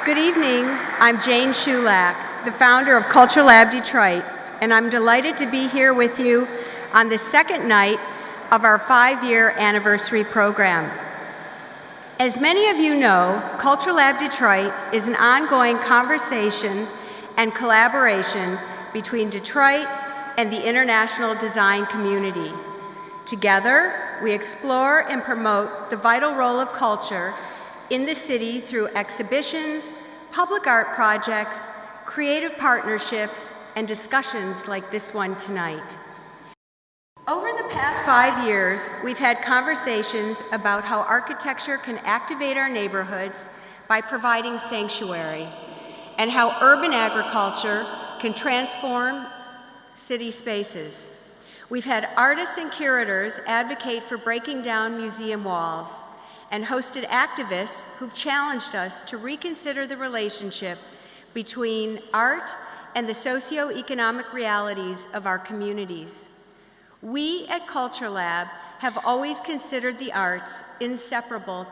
Good evening, I'm Jane Schulak, the founder of Culture Lab Detroit, and I'm delighted to be here with you on the second night of our 5-year anniversary program. As many of you know, Culture Lab Detroit is an ongoing conversation and collaboration between Detroit and the international design community. Together, we explore and promote the vital role of culture in the city through exhibitions, public art projects, creative partnerships, and discussions like this one tonight. Over the past 5 years, we've had conversations about how architecture can activate our neighborhoods by providing sanctuary, and how urban agriculture can transform city spaces. We've had artists and curators advocate for breaking down museum walls, and hosted activists who've challenged us to reconsider the relationship between art and the socioeconomic realities of our communities. We at Culture Lab have always considered the arts inseparable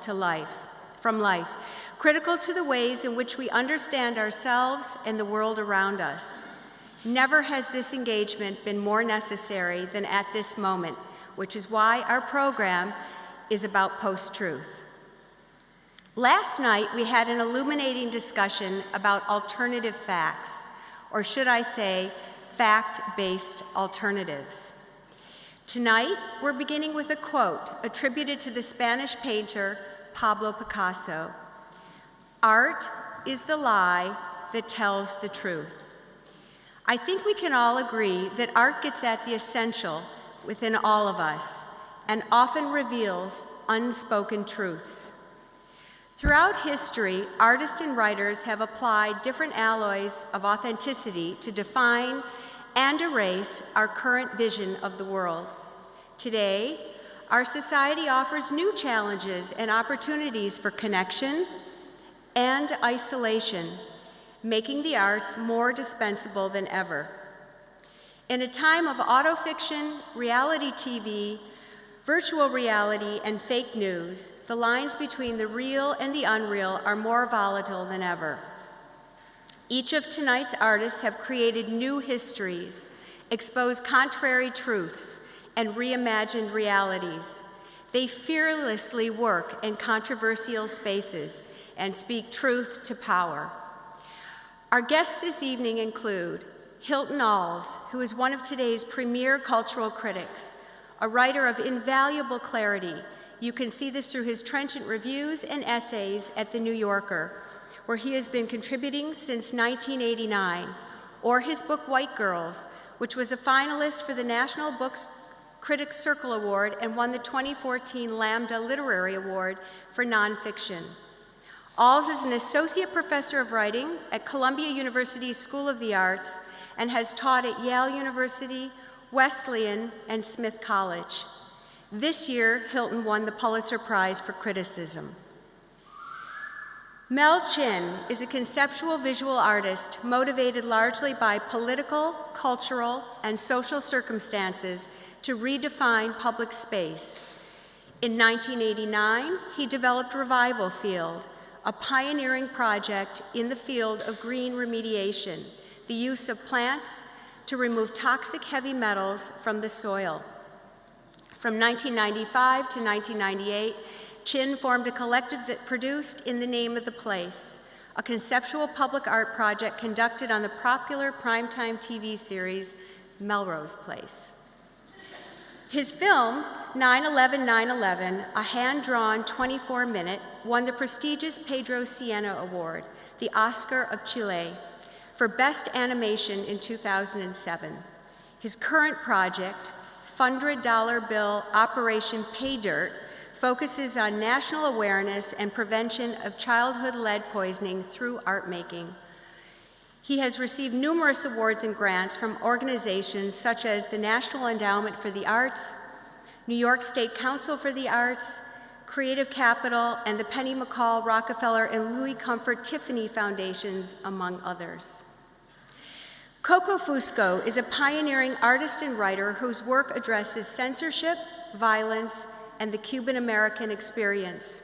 from life, critical to the ways in which we understand ourselves and the world around us. Never has this engagement been more necessary than at this moment, which is why our program is about post-truth. Last night, we had an illuminating discussion about alternative facts, or should I say, fact-based alternatives. Tonight, we're beginning with a quote attributed to the Spanish painter Pablo Picasso. "Art is the lie that tells the truth." I think we can all agree that art gets at the essential within all of us and often reveals unspoken truths. Throughout history, artists and writers have applied different alloys of authenticity to define and erase our current vision of the world. Today, our society offers new challenges and opportunities for connection and isolation, making the arts more dispensable than ever. In a time of autofiction, reality TV, virtual reality, and fake news, the lines between the real and the unreal are more volatile than ever. Each of tonight's artists have created new histories, exposed contrary truths, and reimagined realities. They fearlessly work in controversial spaces and speak truth to power. Our guests this evening include Hilton Als, who is one of today's premier cultural critics, a writer of invaluable clarity. You can see this through his trenchant reviews and essays at The New Yorker, where he has been contributing since 1989, or his book White Girls, which was a finalist for the National Books Critics Circle Award and won the 2014 Lambda Literary Award for nonfiction. Als is an associate professor of writing at Columbia University School of the Arts and has taught at Yale University, Wesleyan, and Smith College. This year, Hilton won the Pulitzer Prize for Criticism. Mel Chin is a conceptual visual artist motivated largely by political, cultural, and social circumstances to redefine public space. In 1989, he developed Revival Field, a pioneering project in the field of green remediation, the use of plants to remove toxic heavy metals from the soil. From 1995 to 1998, Chin formed a collective that produced In the Name of the Place, a conceptual public art project conducted on the popular primetime TV series Melrose Place. His film, 9/11-9/11, a hand-drawn 24-minute, won the prestigious Pedro Sienna Award, the Oscar of Chile, for Best Animation in 2007. His current project, $100 bill Operation Pay Dirt, focuses on national awareness and prevention of childhood lead poisoning through art making. He has received numerous awards and grants from organizations such as the National Endowment for the Arts, New York State Council for the Arts, Creative Capital, and the Penny McCall, Rockefeller, and Louis Comfort Tiffany Foundations, among others. Coco Fusco is a pioneering artist and writer whose work addresses censorship, violence, and the Cuban American experience.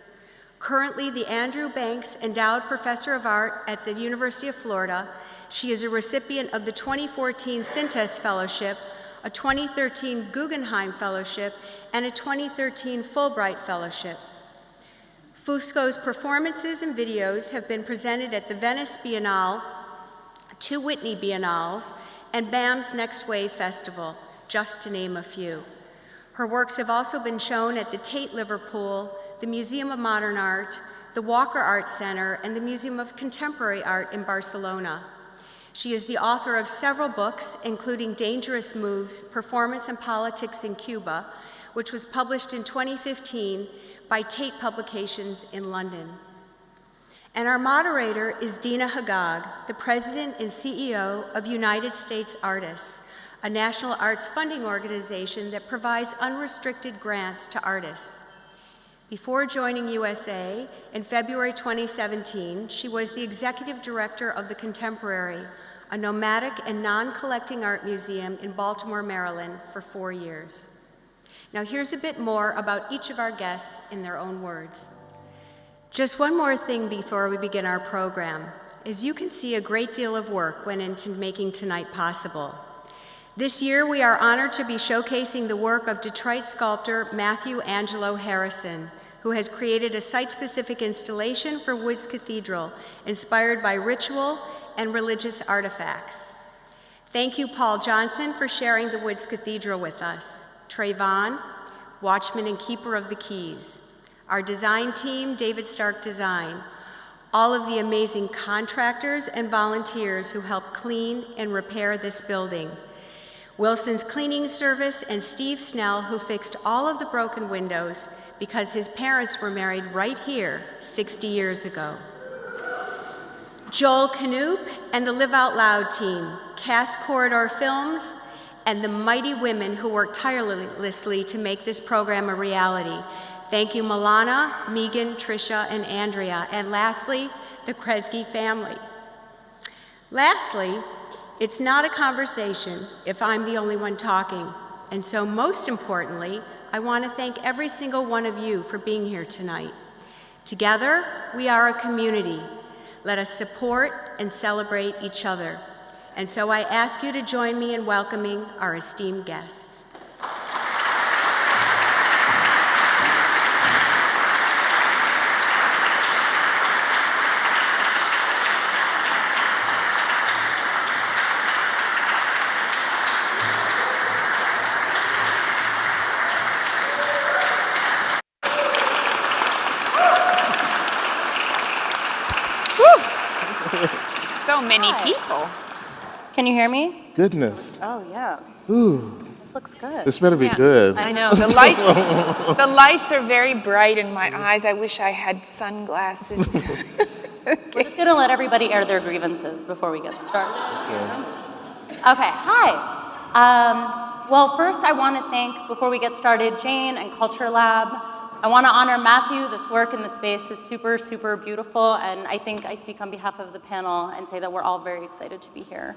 Currently the Andrew Banks Endowed Professor of Art at the University of Florida, she is a recipient of the 2014 Cintas Fellowship, a 2013 Guggenheim Fellowship, and a 2013 Fulbright Fellowship. Fusco's performances and videos have been presented at the Venice Biennale, 2 Whitney Biennales, and BAM's Next Wave Festival, just to name a few. Her works have also been shown at the Tate Liverpool, the Museum of Modern Art, the Walker Art Center, and the Museum of Contemporary Art in Barcelona. She is the author of several books, including Dangerous Moves, Performance and Politics in Cuba, which was published in 2015 by Tate Publications in London. And our moderator is Deana Haggag, the president and CEO of United States Artists, a national arts funding organization that provides unrestricted grants to artists. Before joining USA, in February 2017, she was the executive director of The Contemporary, a nomadic and non-collecting art museum in Baltimore, Maryland, for 4 years. Now here's a bit more about each of our guests in their own words. Just one more thing before we begin our program. As you can see, a great deal of work went into making tonight possible. This year, we are honored to be showcasing the work of Detroit sculptor Matthew Angelo Harrison, who has created a site-specific installation for Woods Cathedral, inspired by ritual and religious artifacts. Thank you, Paul Johnson, for sharing the Woods Cathedral with us. Trayvon, watchman and keeper of the keys. Our design team, David Stark Design. All of the amazing contractors and volunteers who helped clean and repair this building. Wilson's Cleaning Service and Steve Snell, who fixed all of the broken windows because his parents were married right here 60 years ago. Joel Canoop and the Live Out Loud team, Cast Corridor Films, and the mighty women who worked tirelessly to make this program a reality. Thank you, Milana, Megan, Tricia, and Andrea. And lastly, the Kresge family. Lastly, it's not a conversation if I'm the only one talking. And so most importantly, I want to thank every single one of you for being here tonight. Together, we are a community. Let us support and celebrate each other. And so I ask you to join me in welcoming our esteemed guests. So many people. Can you hear me? Goodness. Oh, yeah. Ooh. This looks good. This better be good. I know. The lights are very bright in my eyes. I wish I had sunglasses. We're just going to let everybody air their grievances before we get started. Yeah. Okay, hi. Well, first I want to thank, before we get started, Jane and Culture Lab. I want to honor Matthew. This work in the space is super, super beautiful, and I think I speak on behalf of the panel and say that we're all very excited to be here.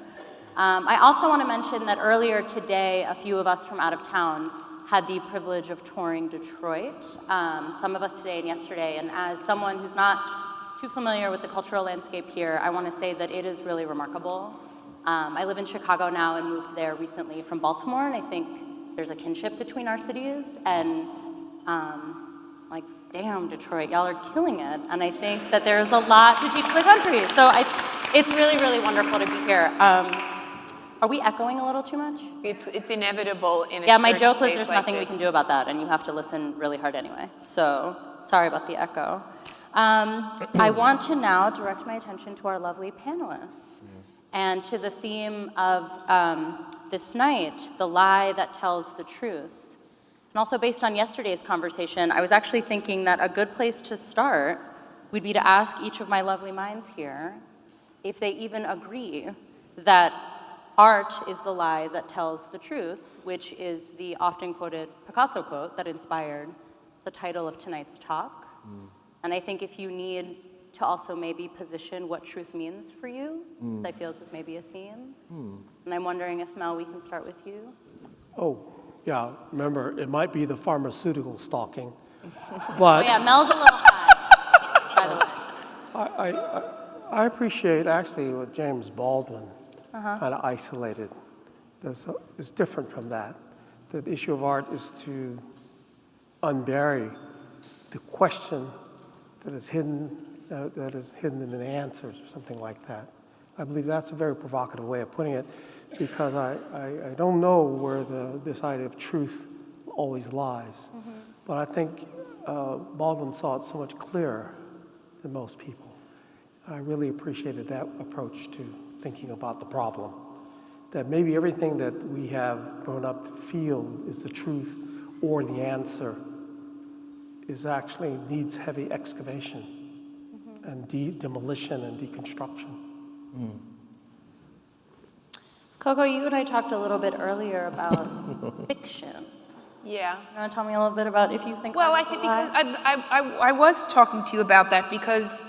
I also want to mention that earlier today, a few of us from out of town had the privilege of touring Detroit, some of us today and yesterday, and as someone who's not too familiar with the cultural landscape here, I want to say that it is really remarkable. I live in Chicago now and moved there recently from Baltimore, and I think there's a kinship between our cities, and like, damn, Detroit, y'all are killing it. And I think that there's a lot to teach the country. So it's really, really wonderful to be here. Are we echoing a little too much? It's inevitable in a Yeah, my joke was space there's like nothing we can do about that, and you have to listen really hard anyway. So sorry about the echo. I want to now direct my attention to our lovely panelists and to the theme of this night, the lie that tells the truth. And also based on yesterday's conversation, I was actually thinking that a good place to start would be to ask each of my lovely minds here if they even agree that art is the lie that tells the truth, which is the often quoted Picasso quote that inspired the title of tonight's talk. And I think if you need to also maybe position what truth means for you, because I feel this is maybe a theme. And I'm wondering if, Mel, we can start with you. Oh, yeah, remember, it might be the pharmaceutical stalking. But Oh yeah, Mel's a little high. I appreciate actually what James Baldwin kind of isolated. It's different from that. The issue of art is to unbury the question that is hidden in the answers or something like that. I believe that's a very provocative way of putting it, because I don't know where this idea of truth always lies. But I think Baldwin saw it so much clearer than most people. I really appreciated that approach to thinking about the problem, that maybe everything that we have grown up to feel is the truth or the answer is actually needs heavy excavation and demolition and deconstruction. Coco, you and I talked a little bit earlier about fiction. Yeah. You want to tell me a little bit about if you think Well, I think because I was talking to you about that because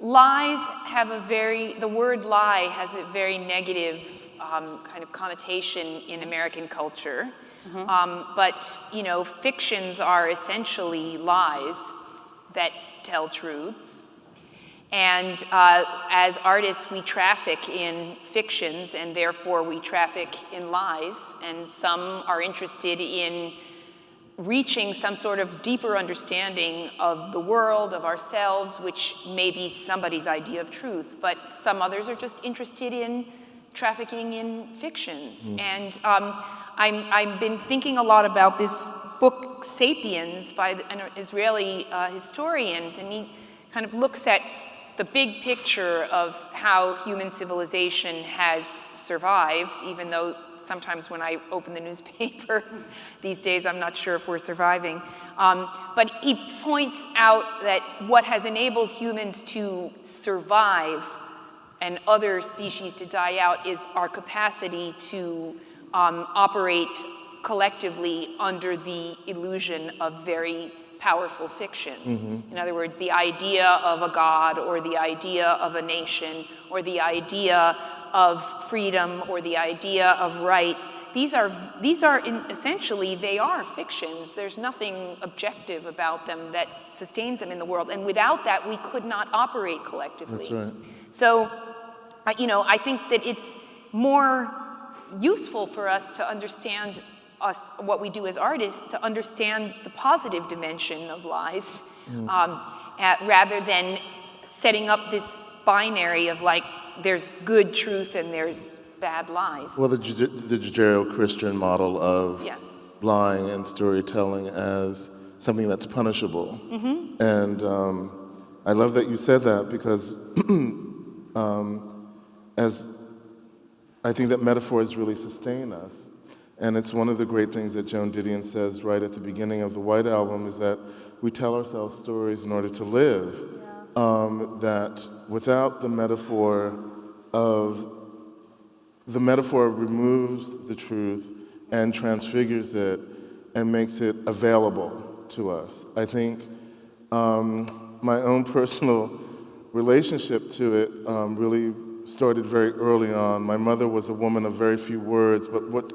lies have the word lie has a very negative kind of connotation in American culture. But, you know, fictions are essentially lies that tell truths. And as artists, we traffic in fictions, and therefore we traffic in lies. And some are interested in reaching some sort of deeper understanding of the world, of ourselves, which may be somebody's idea of truth. But some others are just interested in trafficking in fictions. And I've been thinking a lot about this book, Sapiens, by an Israeli historian, and he kind of looks at the big picture of how human civilization has survived, even though sometimes when I open the newspaper these days, I'm not sure if we're surviving. But he points out that what has enabled humans to survive and other species to die out is our capacity to operate collectively under the illusion of very powerful fictions. In other words, the idea of a god, or the idea of a nation, or the idea of freedom, or the idea of rights. These are essentially, they are fictions. There's nothing objective about them that sustains them in the world. And without that, we could not operate collectively. That's right. So, you know, I think that it's more useful for us to understand what we do as artists, to understand the positive dimension of lies, rather than setting up this binary of like, there's good truth and there's bad lies. Well, the Judeo-Christian model of lying and storytelling as something that's punishable. And I love that you said that, because as I think that metaphors really sustain us. And it's one of the great things that Joan Didion says right at the beginning of the White Album, is that we tell ourselves stories in order to live. That without the metaphor removes the truth and transfigures it and makes it available to us. I think my own personal relationship to it really started very early on. My mother was a woman of very few words, but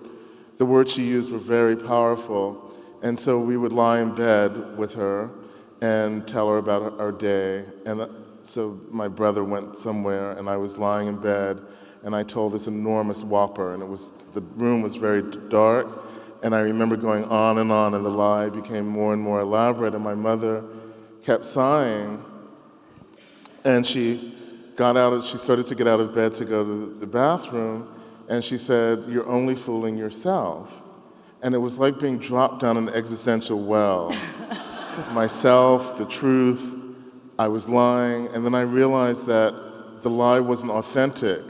the words she used were very powerful. And so we would lie in bed with her and tell her about our day. And so my brother went somewhere, and I was lying in bed, and I told this enormous whopper, and the room was very dark, and I remember going on, and the lie became more and more elaborate, and my mother kept sighing, and she started to get out of bed to go to the bathroom, and she said, "You're only fooling yourself." And it was like being dropped down an existential well. Myself, the truth, I was lying, and then I realized that the lie wasn't authentic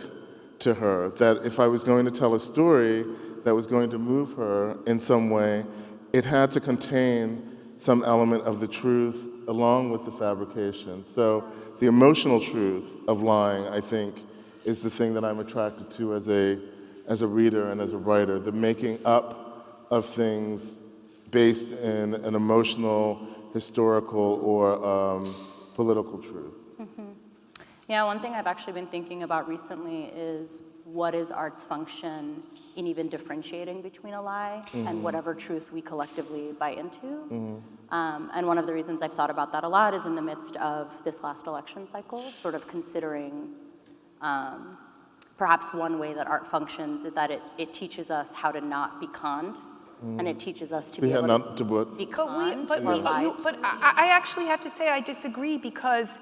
to her, that if I was going to tell a story that was going to move her in some way, it had to contain some element of the truth along with the fabrication. So the emotional truth of lying, I think, is the thing that I'm attracted to as a reader and as a writer, the making up of things based in an emotional, historical, or political truth. Yeah, one thing I've actually been thinking about recently is what is art's function in even differentiating between a lie and whatever truth we collectively buy into. And one of the reasons I've thought about that a lot is in the midst of this last election cycle, sort of considering perhaps one way that art functions is that it teaches us how to not be conned, and it teaches us to be able not to be conned But or lied. I actually have to say I disagree because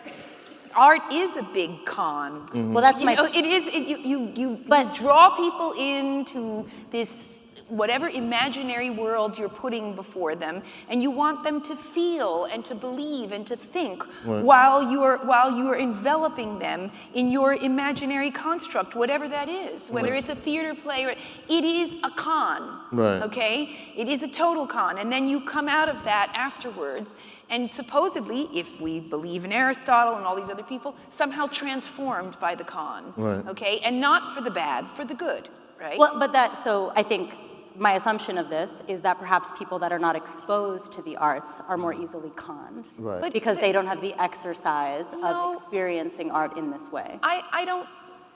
art is a big con. Well, that's You my. know, it is. You draw people into this whatever imaginary world you're putting before them, and you want them to feel and to believe and to think while you are enveloping them in your imaginary construct, whatever that is. Whether it's a theater play or it is a con. Right. Okay, it is a total con, and then you come out of that afterwards. And supposedly, if we believe in Aristotle and all these other people, somehow transformed by the con, Right. okay? And not for the bad, for the good, right? Well, so I think my assumption of this is that perhaps people that are not exposed to the arts are more easily conned. Right. But Because they don't have the exercise No. of experiencing art in this way. I don't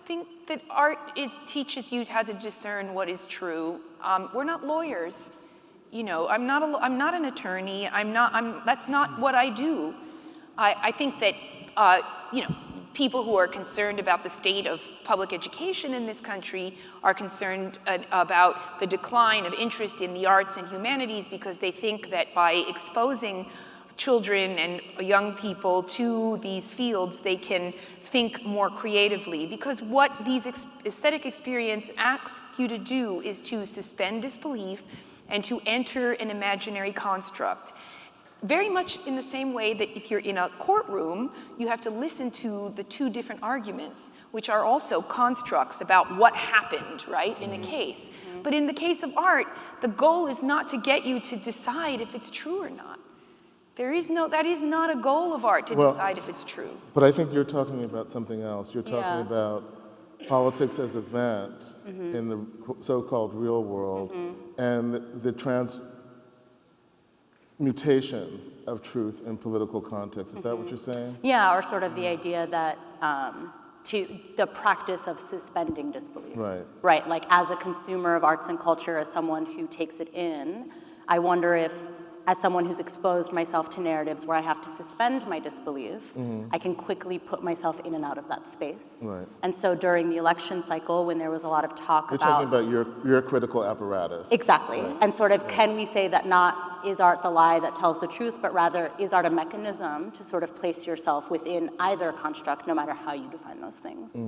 think that art teaches you how to discern what is true. We're not lawyers. You know, I'm not an attorney. That's not what I do. I think that, people who are concerned about the state of public education in this country are concerned about the decline of interest in the arts and humanities because they think that by exposing children and young people to these fields, they can think more creatively. Because what these aesthetic experience asks you to do is to suspend disbelief and to enter an imaginary construct. Very much in the same way that if you're in a courtroom, you have to listen to the two different arguments, which are also constructs about what happened, right, in a case. But in the case of art, the goal is not to get you to decide if it's true or not. That is not a goal of art to decide if it's true. But I think you're talking about something else. You're talking about politics as event in the so-called real world and the transmutation of truth in political context. Is that what you're saying? Yeah, or sort of the idea that to the practice of suspending disbelief. Right. Right, like as a consumer of arts and culture, as someone who takes it in, I wonder if, as someone who's exposed myself to narratives where I have to suspend my disbelief, I can quickly put myself in and out of that space. Right. And so during the election cycle, when there was a lot of talk You're about... talking about your critical apparatus. Exactly. Right. And sort of, can we say that not is art the lie that tells the truth, but rather is art a mechanism to sort of place yourself within either construct, no matter how you define those things?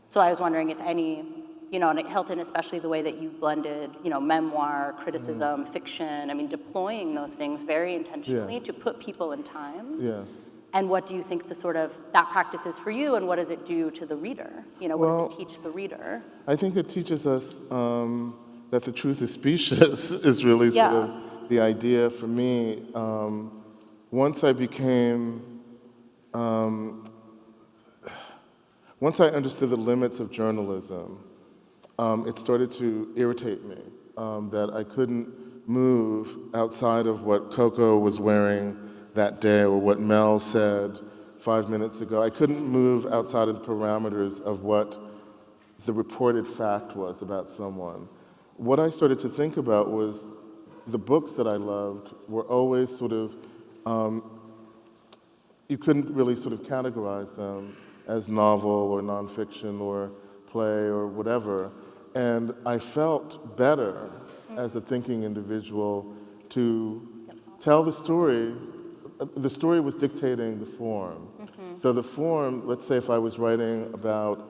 So I was wondering if any, and at Hilton, especially the way that you've blended, memoir, criticism, fiction, deploying those things very intentionally to put people in time. Yes. And what do you think that practice is for you, and what does it do to the reader? What does it teach the reader? I think it teaches us that the truth is specious is really sort of the idea for me. Once I understood the limits of journalism, it started to irritate me that I couldn't move outside of what Coco was wearing that day or what Mel said 5 minutes ago. I couldn't move outside of the parameters of what the reported fact was about someone. What I started to think about was the books that I loved were always sort of, you couldn't really sort of categorize them as novel or nonfiction or play or whatever. And I felt better as a thinking individual to tell the story. The story was dictating the form. So the form, let's say if I was writing about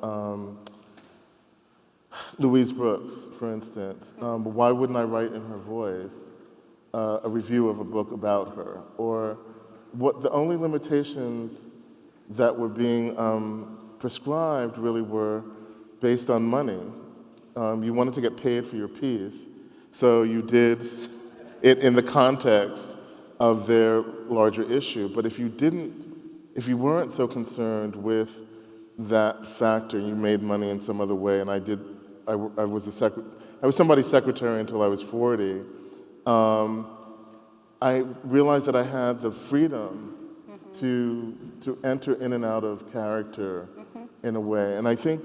Louise Brooks, for instance, why wouldn't I write in her voice a review of a book about her? Or what the only limitations that were being prescribed really were based on money. You wanted to get paid for your piece, so you did it in the context of their larger issue. But if you weren't so concerned with that factor, you made money in some other way, and I was somebody's secretary until I was 40, I realized that I had the freedom to enter in and out of character in a way. And I think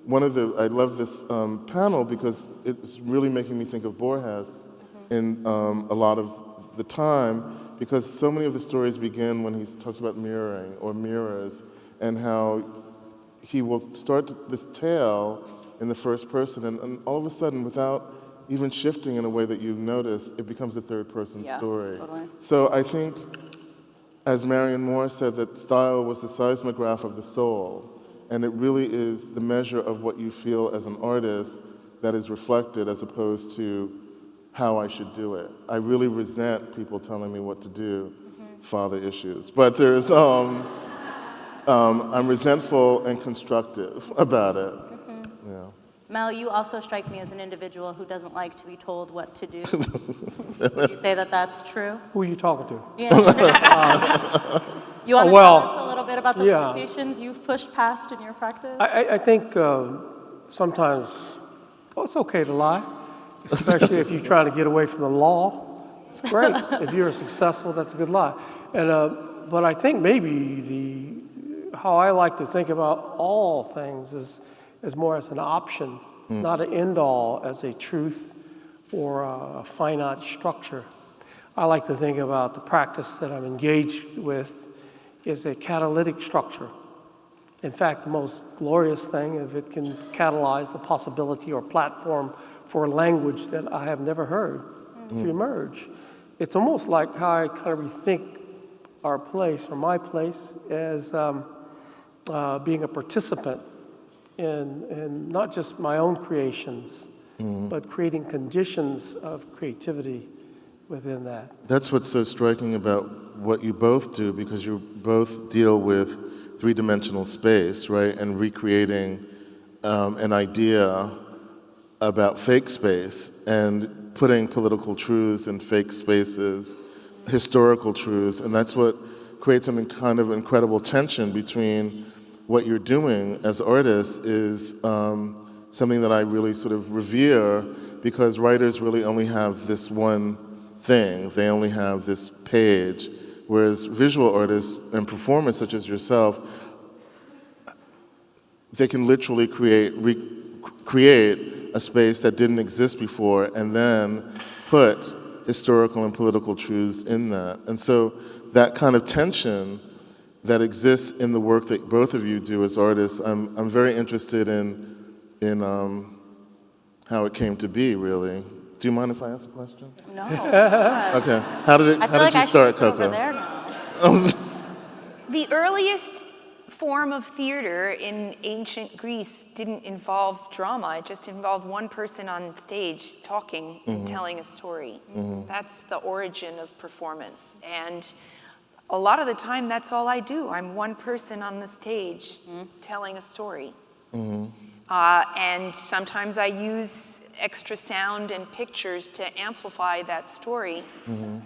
I love this panel because it's really making me think of Borges in a lot of the time, because so many of the stories begin when he talks about mirroring or mirrors, and how he will start this tale in the first person, and all of a sudden, without even shifting in a way that you notice, it becomes a third-person story. Totally. So I think, as Marion Moore said, that style was the seismograph of the soul, and it really is the measure of what you feel as an artist that is reflected, as opposed to how I should do it. I really resent people telling me what to do, father issues. But there's, I'm resentful and constructive about it. Yeah. Mel, you also strike me as an individual who doesn't like to be told what to do. Would you say that that's true? Who are you talking to? Yeah. You want to Well, tell us a little bit about the yeah. limitations you've pushed past in your practice? I think sometimes, it's okay to lie, especially if you're trying to get away from the law. It's great. If you're successful, that's a good lie. And but I think maybe how I like to think about all things is more as an option, not an end-all, as a truth or a finite structure. I like to think about the practice that I'm engaged with is a catalytic structure. In fact, the most glorious thing, if it can catalyze the possibility or platform for a language that I have never heard to emerge. It's almost like how I kind of rethink our place, or my place, as being a participant in not just my own creations, but creating conditions of creativity within that. That's what's so striking about what you both do, because you both deal with three-dimensional space, right? And recreating an idea about fake space and putting political truths in fake spaces, historical truths, and that's what creates some kind of incredible tension between what you're doing as artists is something that I really sort of revere, because writers really only have this one thing. They only have this page, whereas visual artists and performers such as yourself, they can literally create a space that didn't exist before and then put historical and political truths in that. And so that kind of tension that exists in the work that both of you do as artists, I'm very interested in how it came to be, really. Do you mind if I ask a question? No. Okay. How did you start, Coco? Over there now. The earliest form of theater in ancient Greece didn't involve drama. It just involved one person on stage talking and telling a story. That's the origin of performance. And a lot of the time, that's all I do. I'm one person on the stage telling a story. And sometimes I use extra sound and pictures to amplify that story.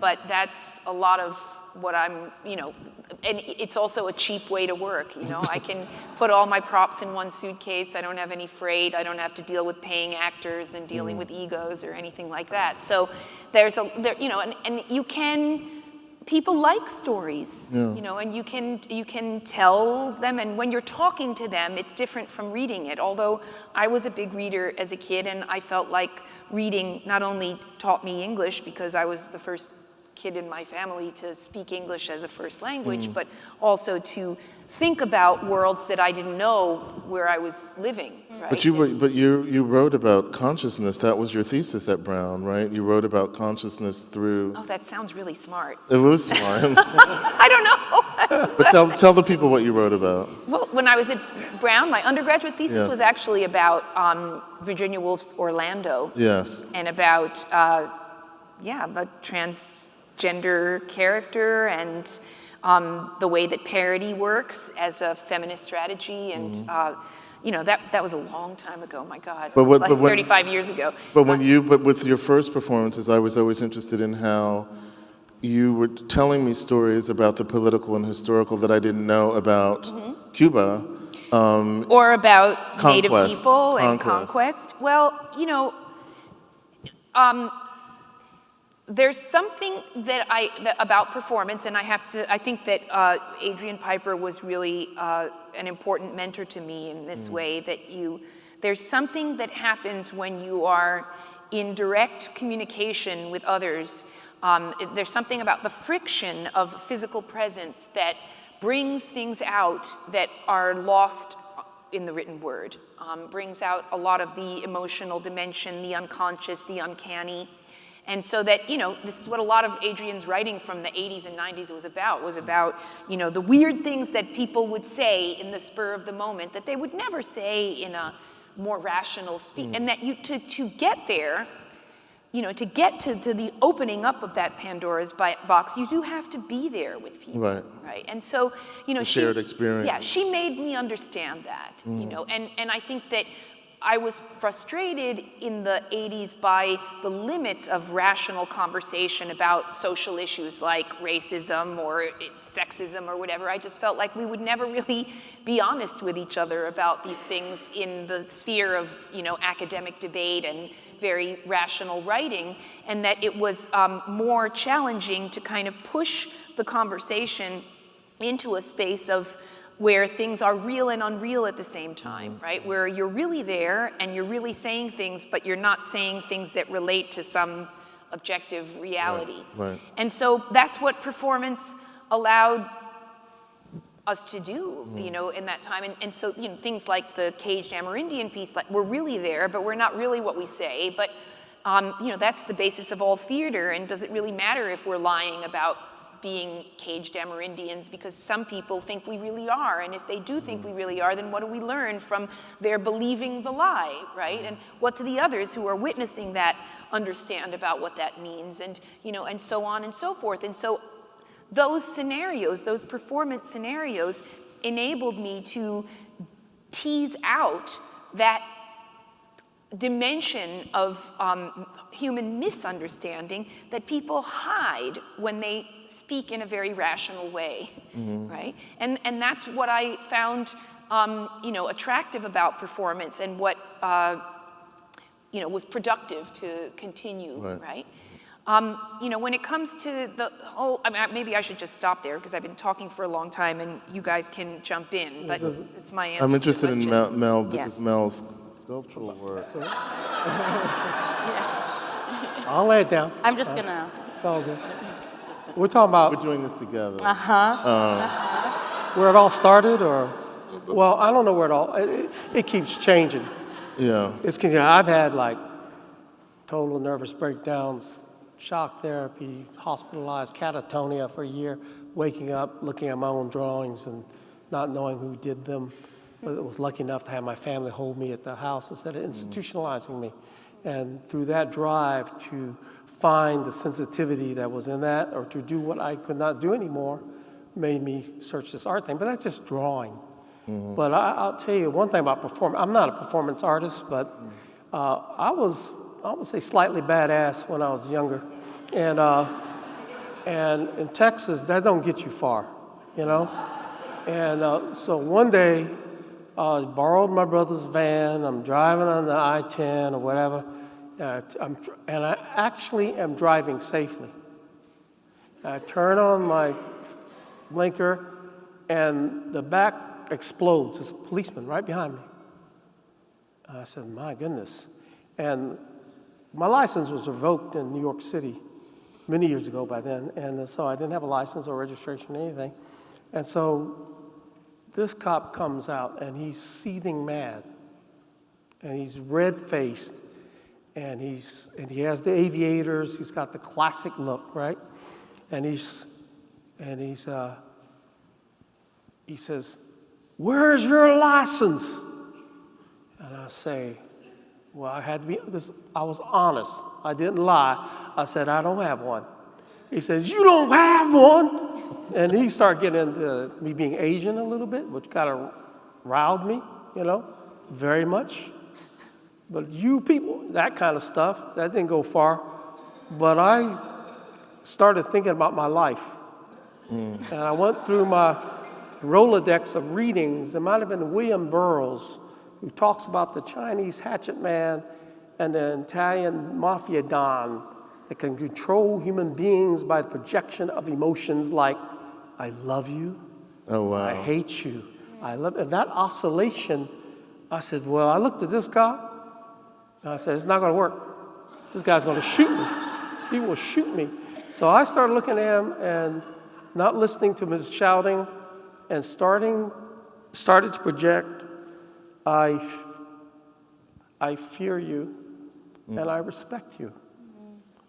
But that's a lot of what I'm, and it's also a cheap way to work, I can put all my props in one suitcase. I don't have any freight. I don't have to deal with paying actors and dealing with egos or anything like that. So and you can, people like stories, and you can tell them, and when you're talking to them, it's different from reading it. Although I was a big reader as a kid, and I felt like reading not only taught me English, because I was the first kid in my family to speak English as a first language, but also to think about worlds that I didn't know where I was living. Right? But you wrote about consciousness. That was your thesis at Brown, right? You wrote about consciousness through. Oh, that sounds really smart. It was smart. I don't know. But tell the people what you wrote about. Well, when I was at Brown, my undergraduate thesis was actually about Virginia Woolf's Orlando. Yes. And about the transgender character and the way that parody works as a feminist strategy, and that was a long time ago. My God, but 35 years ago. But with your first performances, I was always interested in how you were telling me stories about the political and historical that I didn't know about Cuba. Or about conquest, Native people and conquest. Well, there's something about performance, and I think that Adrian Piper was really an important mentor to me in this way, There's something that happens when you are in direct communication with others. There's something about the friction of physical presence that brings things out that are lost in the written word, brings out a lot of the emotional dimension, the unconscious, the uncanny. And so that, this is what a lot of Adrian's writing from the 80s and 90s was about, the weird things that people would say in the spur of the moment that they would never say in a more rational speech. And that to get there, to get to the opening up of that Pandora's box, you do have to be there with people. Right. And so, shared experience. Yeah, she made me understand that, and I think that I was frustrated in the 80s by the limits of rational conversation about social issues like racism or sexism or whatever. I just felt like we would never really be honest with each other about these things in the sphere of, academic debate and very rational writing, and that it was more challenging to kind of push the conversation into a space of where things are real and unreal at the same time, right? Where you're really there and you're really saying things, but you're not saying things that relate to some objective reality. Right. And so that's what performance allowed us to do, in that time. And so, things like the caged Amerindian piece, like, we're really there, but we're not really what we say. But, that's the basis of all theater. And does it really matter if we're lying about being caged Amerindians, because some people think we really are, and if they do think we really are, then what do we learn from their believing the lie, right? And what do the others who are witnessing that understand about what that means, and and so on and so forth. And so those scenarios, those performance scenarios, enabled me to tease out that dimension of human misunderstanding that people hide when they speak in a very rational way, right? And that's what I found, attractive about performance, and what, was productive to continue, right? When it comes to the whole, maybe I should just stop there because I've been talking for a long time, and you guys can jump in, but it's my answer. I'm interested in Mel Yeah. because Mel's sculptural work. I'll lay it down. I'm just gonna. It's all good. We're talking about We're doing this together. where it all started, or, well, I don't know where it keeps changing. Yeah. I've had like total nervous breakdowns, shock therapy, hospitalized, catatonia for a year, waking up, looking at my own drawings and not knowing who did them. But I was lucky enough to have my family hold me at the house instead of institutionalizing me. And through that drive to find the sensitivity that was in that, or to do what I could not do anymore, made me search this art thing. But that's just drawing. But I'll tell you one thing about performance. I'm not a performance artist, but I would say slightly badass when I was younger. And in Texas, that don't get you far, And so one day, I borrowed my brother's van. I'm driving on the I-10 or whatever, and I actually am driving safely. I turn on my blinker, and the back explodes. There's a policeman right behind me. I said, my goodness. And my license was revoked in New York City many years ago by then, and so I didn't have a license or registration or anything. And so this cop comes out, and he's seething mad, and he's red-faced, and he has the aviators. He's got the classic look, right? And he says, "Where's your license?" And I say, well, I was honest. I didn't lie. I said, I don't have one. He says, you don't have one? And he started getting into me being Asian a little bit, which kind of riled me, very much. But you people, that kind of stuff, that didn't go far. But I started thinking about my life. And I went through my Rolodex of readings. There might have been William Burroughs, who talks about the Chinese hatchet man and the Italian mafia don that can control human beings by the projection of emotions like, I love you, Oh, wow. I hate you, I love you. And that oscillation I said, well, I looked at this guy, and I said, it's not going to work. This guy's going to shoot me. He will shoot me. So I started looking at him and not listening to his shouting and started to project, I fear you and I respect you.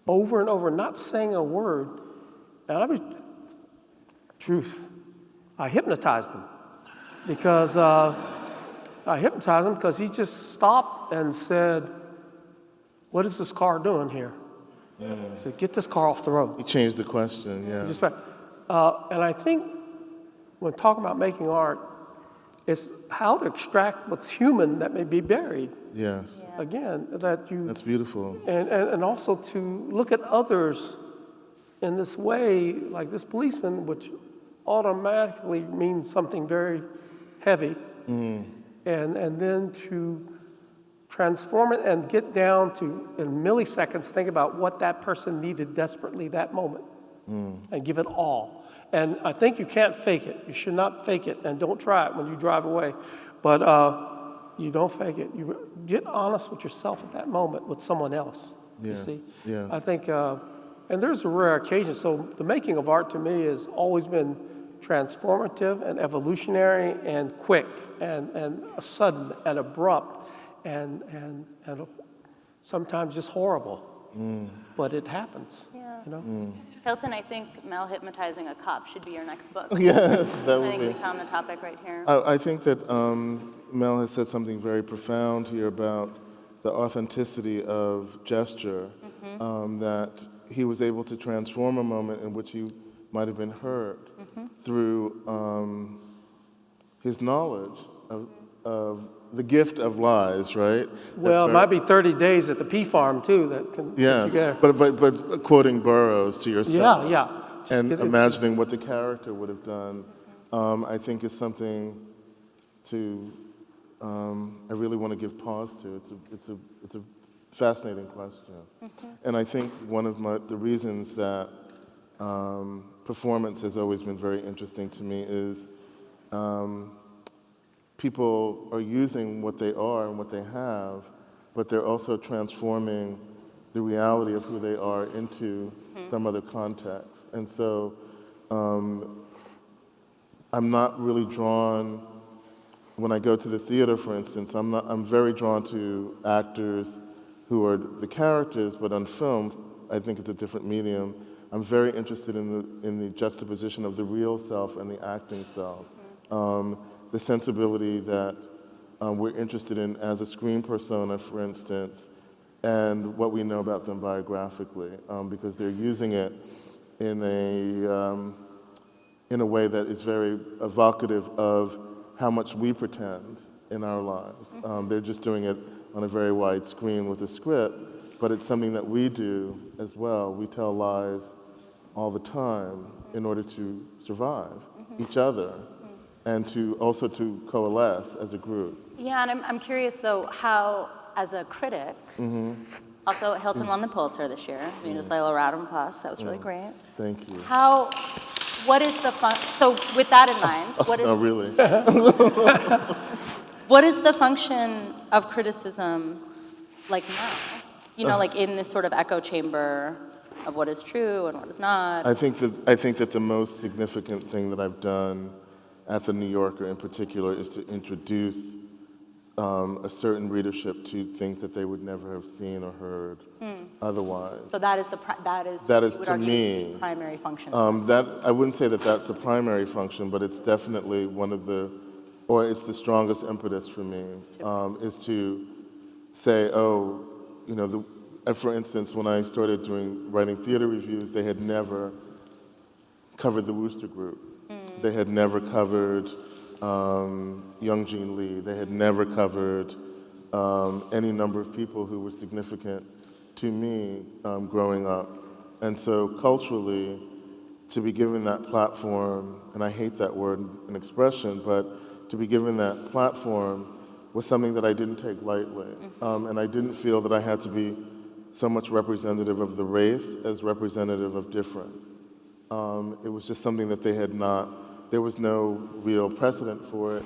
Over and over, not saying a word. And truth, I hypnotized him because he just stopped and said, what is this car doing here? He said, get this car off the road. He changed the question, yeah. And I think when talking about making art, it's how to extract what's human that may be buried. Yes. Yeah. Again, That's beautiful. And also to look at others in this way, like this policeman, which automatically means something very heavy, and then to transform it and get down to, in milliseconds, think about what that person needed desperately that moment, and give it all. And I think you can't fake it. You should not fake it, and don't try it when you drive away. But you don't fake it. You get honest with yourself at that moment with someone else, Yes. you see? Yes. I think, and there's a rare occasion. So the making of art to me has always been transformative and evolutionary and quick and sudden and abrupt and sometimes just horrible. But it happens, you know? Hilton, I think Mel hypnotizing a cop should be your next book. Yes, that I would think be. we found the topic right here. I think that Mel has said something very profound here about the authenticity of gesture, that he was able to transform a moment in which he might have been hurt through his knowledge of the gift of lies, right? Well, it might be 30 days at the pea farm, too, that can Yes, get you there. but quoting Burroughs to yourself. Yeah. Just And get it. imagining what the character would have done, I think is something to, I really want to give pause to. It's a fascinating question. And I think one of the reasons that performance has always been very interesting to me is people are using what they are and what they have, but they're also transforming the reality of who they are into some other context. And so I'm not really drawn, when I go to the theater, for instance, I'm very drawn to actors who are the characters, but on film, I think it's a different medium. I'm very interested in the juxtaposition of the real self and the acting self. The sensibility that we're interested in as a screen persona, for instance, and what we know about them biographically, because they're using it in a way that is very evocative of how much we pretend in our lives. They're just doing it on a very wide screen with a script, but it's something that we do as well. We tell lies all the time in order to survive each other and to also to coalesce as a group. Yeah, and I'm curious, though, how, as a critic, also Hilton won the Pulitzer this year. You just like a round of applause. That was really great. Thank you. What is the so with that in mind, No, really. what is the function of criticism like now? You know, like in this sort of echo chamber of what is true and what is not. I think that the most significant thing that I've done at the New Yorker in particular is to introduce a certain readership to things that they would never have seen or heard otherwise. So that is That is you would to argue, me the primary function. that I wouldn't say that that's the primary function, but it's definitely it's the strongest impetus for me, is to say, for instance, when I started writing theater reviews, they had never covered the Wooster Group. They had never covered Young Jean Lee. They had never covered any number of people who were significant to me growing up. And so culturally, to be given that platform, and I hate that word and expression, but to be given that platform was something that I didn't take lightly. And I didn't feel that I had to be so much representative of the race as representative of difference. It was just something that they had not, there was no real precedent for it.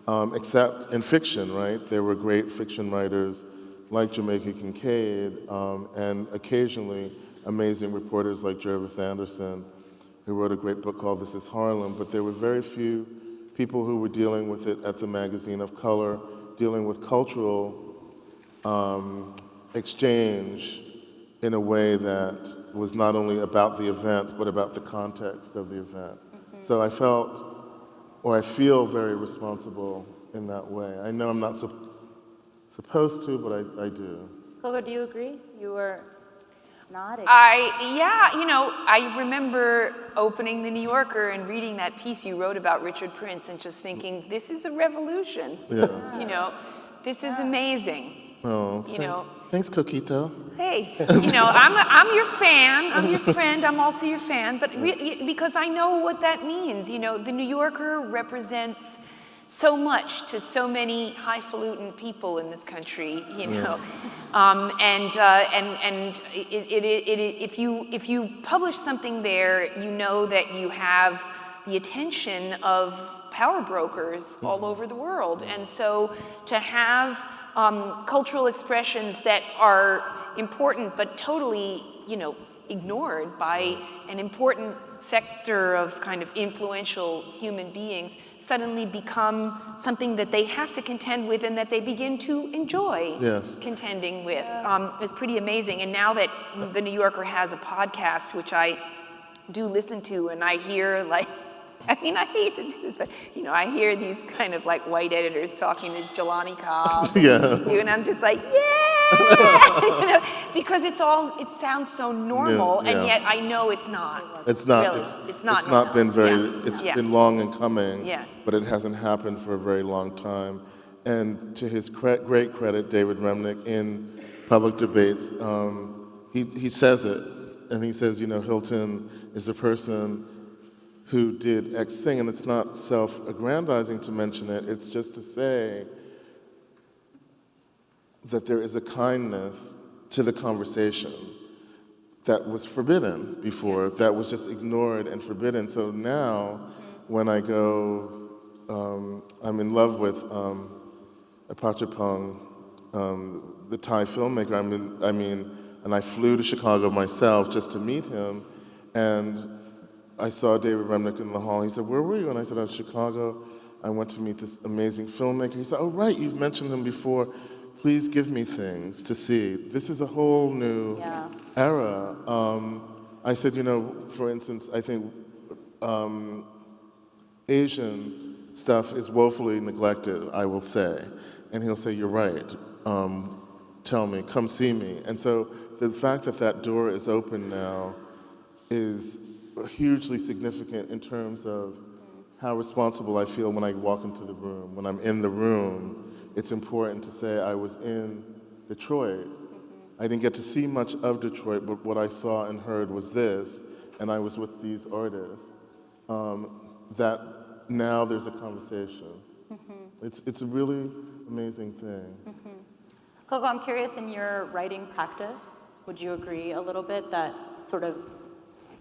except in fiction, right? There were great fiction writers like Jamaica Kincaid, and occasionally amazing reporters like Jervis Anderson, who wrote a great book called This Is Harlem, but there were very few people who were dealing with it at the Magazine of Color, dealing with cultural exchange in a way that was not only about the event, but about the context of the event. So I felt, or I feel very responsible in that way. I know I'm not supposed to, but I do. Coco, do you agree? You were nodding. I remember opening the New Yorker and reading that piece you wrote about Richard Prince and just thinking, this is a revolution. Yes. This is amazing. Oh, thanks, Coquito. Hey, I'm your fan, I'm your friend, I'm also your fan, but because I know what that means. The New Yorker represents so much to so many highfalutin people in this country, if you publish something there, you know that you have the attention of power brokers all over the world, and so to have cultural expressions that are important but totally, ignored by an important sector of kind of influential human beings suddenly become something that they have to contend with and that they begin to enjoy contending with is pretty amazing. And now that the New Yorker has a podcast, which I do listen to, and I hear I hate to do this, but I hear these kind of like white editors talking to Jelani Cobb, and I'm just like, yeah, because it sounds so normal, and yet I know it's not. It's not. Really. It's not. It's not been very. Yeah. It's been long in coming. Yeah. But it hasn't happened for a very long time. And to his great credit, David Remnick, in public debates, he says it, and he says, Hilton is the person who did X thing, and it's not self-aggrandizing to mention it, it's just to say that there is a kindness to the conversation that was forbidden before, that was just ignored and forbidden. So now, when I go, I'm in love with Apachapong, the Thai filmmaker, and I flew to Chicago myself just to meet him, and I saw David Remnick in the hall. He said, "Where were you?" And I said, "I was in Chicago. I went to meet this amazing filmmaker." He said, "Oh, right, you've mentioned him before. Please give me things to see. This is a whole new era." I said, for instance, I think Asian stuff is woefully neglected, I will say. And he'll say, "You're right. Tell me, come see me." And so the fact that door is open now is hugely significant in terms of how responsible I feel when I walk into the room. When I'm in the room, it's important to say I was in Detroit. I didn't get to see much of Detroit, but what I saw and heard was this, and I was with these artists. That now there's a conversation. It's a really amazing thing. Coco, I'm curious, in your writing practice, would you agree a little bit that sort of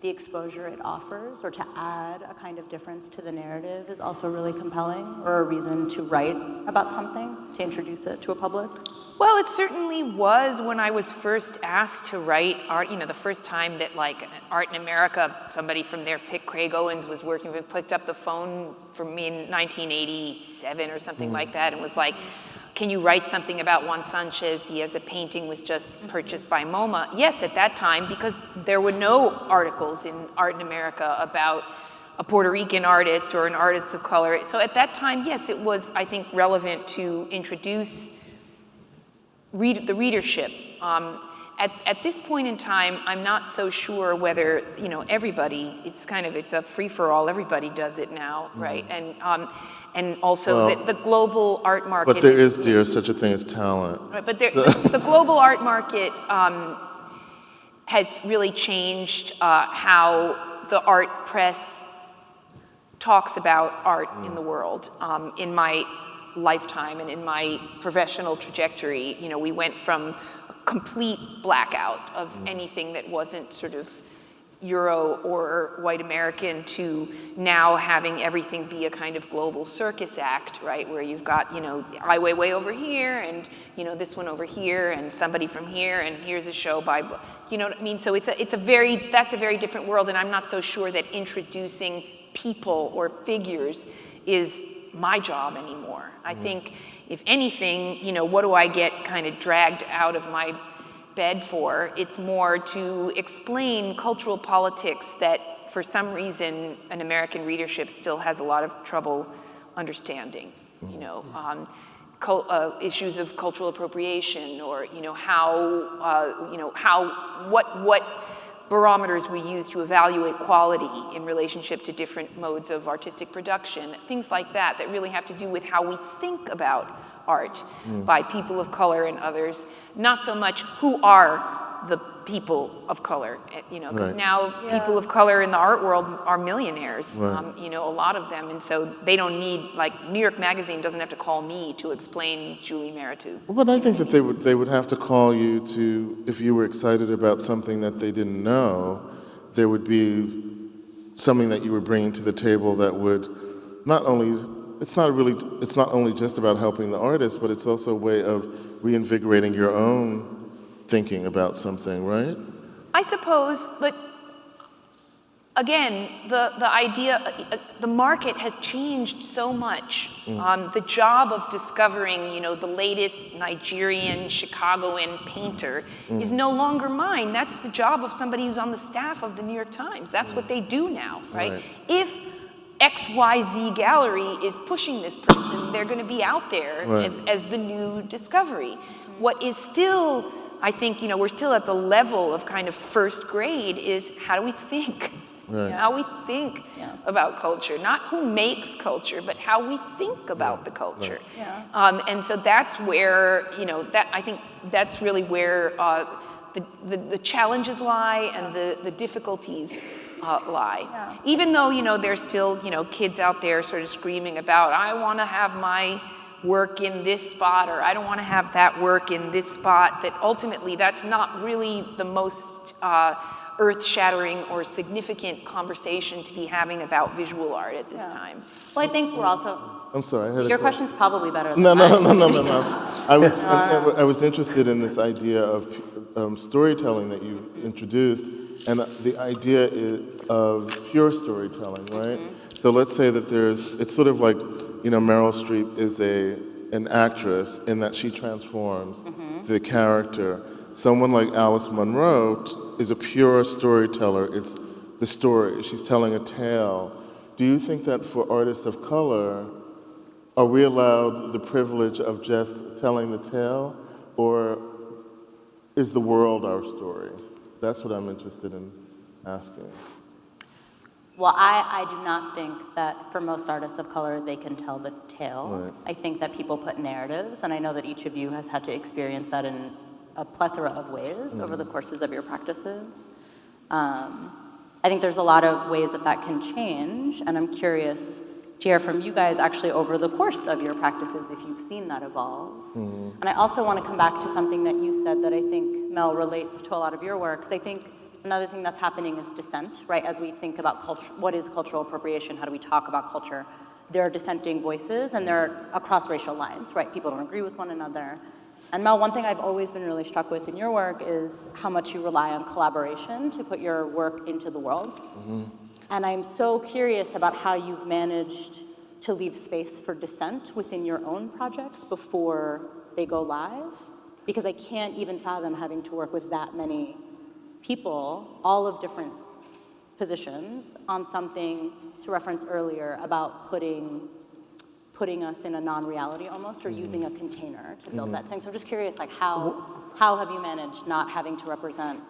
the exposure it offers, or to add a kind of difference to the narrative, is also really compelling, or a reason to write about something, to introduce it to a public? Well, it certainly was when I was first asked to write art, the first time that Art in America, somebody from there, Craig Owens, was working with, picked up the phone for me in 1987 or something like that, and was like, "Can you write something about Juan Sanchez? He has a painting was just purchased by MoMA." Yes, at that time, because there were no articles in Art in America about a Puerto Rican artist or an artist of color. So at that time, yes, it was, I think, relevant to introduce the readership. At this point in time, I'm not so sure whether, everybody, it's a free-for-all, everybody does it now, right? And also the global art market. But there is, dear, such a thing as talent. Right, but the global art market has really changed how the art press talks about art in the world. In my lifetime and in my professional trajectory, we went from a complete blackout of anything that wasn't sort of Euro or white American to now having everything be a kind of global circus act, right? Where you've got, Ai Weiwei over here and, this one over here and somebody from here and here's a show by, you know what I mean? So that's a very different world, and I'm not so sure that introducing people or figures is my job anymore. I think, if anything, what do I get kind of dragged out of my bed for? It's more to explain cultural politics that for some reason an American readership still has a lot of trouble understanding. Issues of cultural appropriation, or what barometers we use to evaluate quality in relationship to different modes of artistic production, things like that really have to do with how we think about art by people of color and others, not so much who are the people of color, because now people of color in the art world are millionaires, a lot of them, and so they don't need, like, New York Magazine doesn't have to call me to explain Julie Meritou. But I think that they would have to call you to, if you were excited about something that they didn't know, there would be something that you were bringing to the table that would it's not only just about helping the artist, but it's also a way of reinvigorating your own thinking about something, right? I suppose, but again, the idea, the market has changed so much. The job of discovering, the latest Nigerian, Chicagoan painter is no longer mine. That's the job of somebody who's on the staff of the New York Times. That's what they do now, right? If XYZ gallery is pushing this person, they're going to be out there as the new discovery. What is still, I think, we're still at the level of kind of first grade is how do we think? How we think about culture, not who makes culture, but how we think about the culture. And so that's where, I think that's really where the challenges lie and the difficulties lie. Even though, there's still, kids out there sort of screaming about, I want to have my work in this spot, or I don't want to have that work in this spot, that ultimately that's not really the most earth-shattering or significant conversation to be having about visual art at this time. Well, I think we're also... I'm sorry. Your question's probably better than No. mine. I was interested in this idea of storytelling that you introduced, and the idea of pure storytelling, right? So let's say that it's sort of like, Meryl Streep is an actress in that she transforms the character. Someone like Alice Munro is a pure storyteller. It's the story. She's telling a tale. Do you think that for artists of color, are we allowed the privilege of just telling the tale, or is the world our story? That's what I'm interested in asking. Well, I do not think that for most artists of color, they can tell the tale. Right. I think that people put narratives, and I know that each of you has had to experience that in a plethora of ways over the courses of your practices. I think there's a lot of ways that can change, and I'm curious to hear from you guys actually over the course of your practices if you've seen that evolve. And I also want to come back to something that you said that I think, Mel, relates to a lot of your work, because I think another thing that's happening is dissent, right? As we think about culture, what is cultural appropriation? How do we talk about culture? There are dissenting voices, and they're across racial lines, right? People don't agree with one another. And Mel, one thing I've always been really struck with in your work is how much you rely on collaboration to put your work into the world. And I'm so curious about how you've managed to leave space for dissent within your own projects before they go live, because I can't even fathom having to work with that many people, all of different positions, on something, to reference earlier, about putting us in a non-reality almost, or using a container to build that thing. So I'm just curious, like, how have you managed not having to represent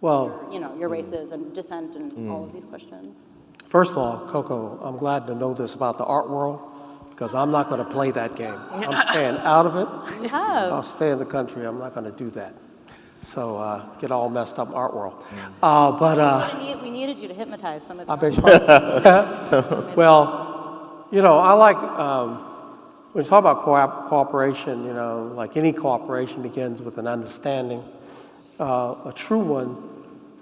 your races and dissent and all of these questions? First of all, Coco, I'm glad to know this about the art world, because I'm not going to play that game. I'm staying out of it. You have. I'll stay in the country. I'm not going to do that. So get all messed up art world. We needed you to hypnotize some of the I beg your pardon. Well, I like, when you talk about cooperation, like any cooperation begins with an understanding. A true one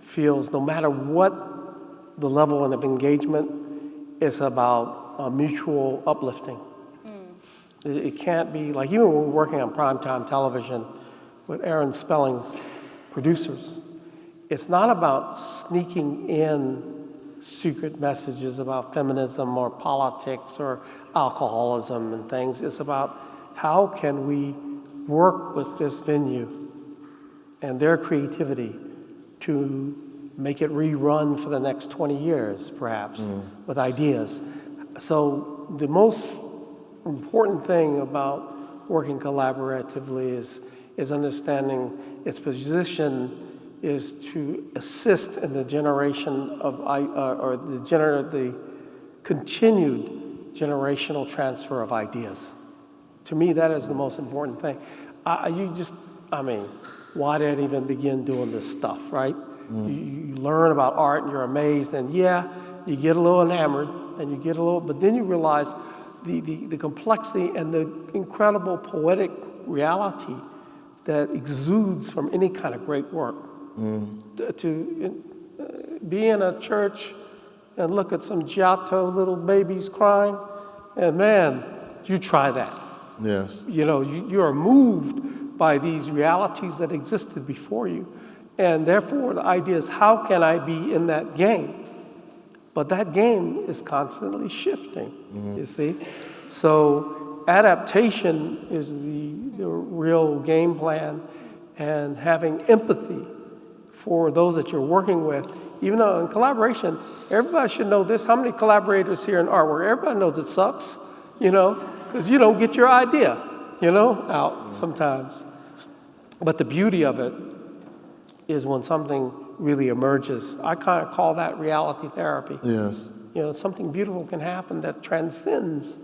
feels, no matter what the level of engagement, it's about mutual uplifting. It can't be, like even when we're working on primetime television with Aaron Spelling's producers, it's not about sneaking in secret messages about feminism or politics or alcoholism and things. It's about how can we work with this venue and their creativity to make it rerun for the next 20 years, perhaps, with ideas. So the most important thing about working collaboratively is understanding its position is to assist in the generation of, or the continued generational transfer of ideas. To me, that is the most important thing. Why did I even begin doing this stuff, right? You learn about art and you're amazed, and yeah, you get a little enamored, and but then you realize the complexity and the incredible poetic reality that exudes from any kind of great work. To be in a church and look at some Giotto little babies crying, and man, you try that. Yes. You are moved by these realities that existed before you. And therefore, the idea is, how can I be in that game? But that game is constantly shifting, you see? So adaptation is the real game plan, and having empathy for those that you're working with. Even though in collaboration, everybody should know this. How many collaborators here in artwork? Everybody knows it sucks, because you don't get your idea, out sometimes. But the beauty of it is when something really emerges. I kind of call that reality therapy. Yes. Something beautiful can happen that transcends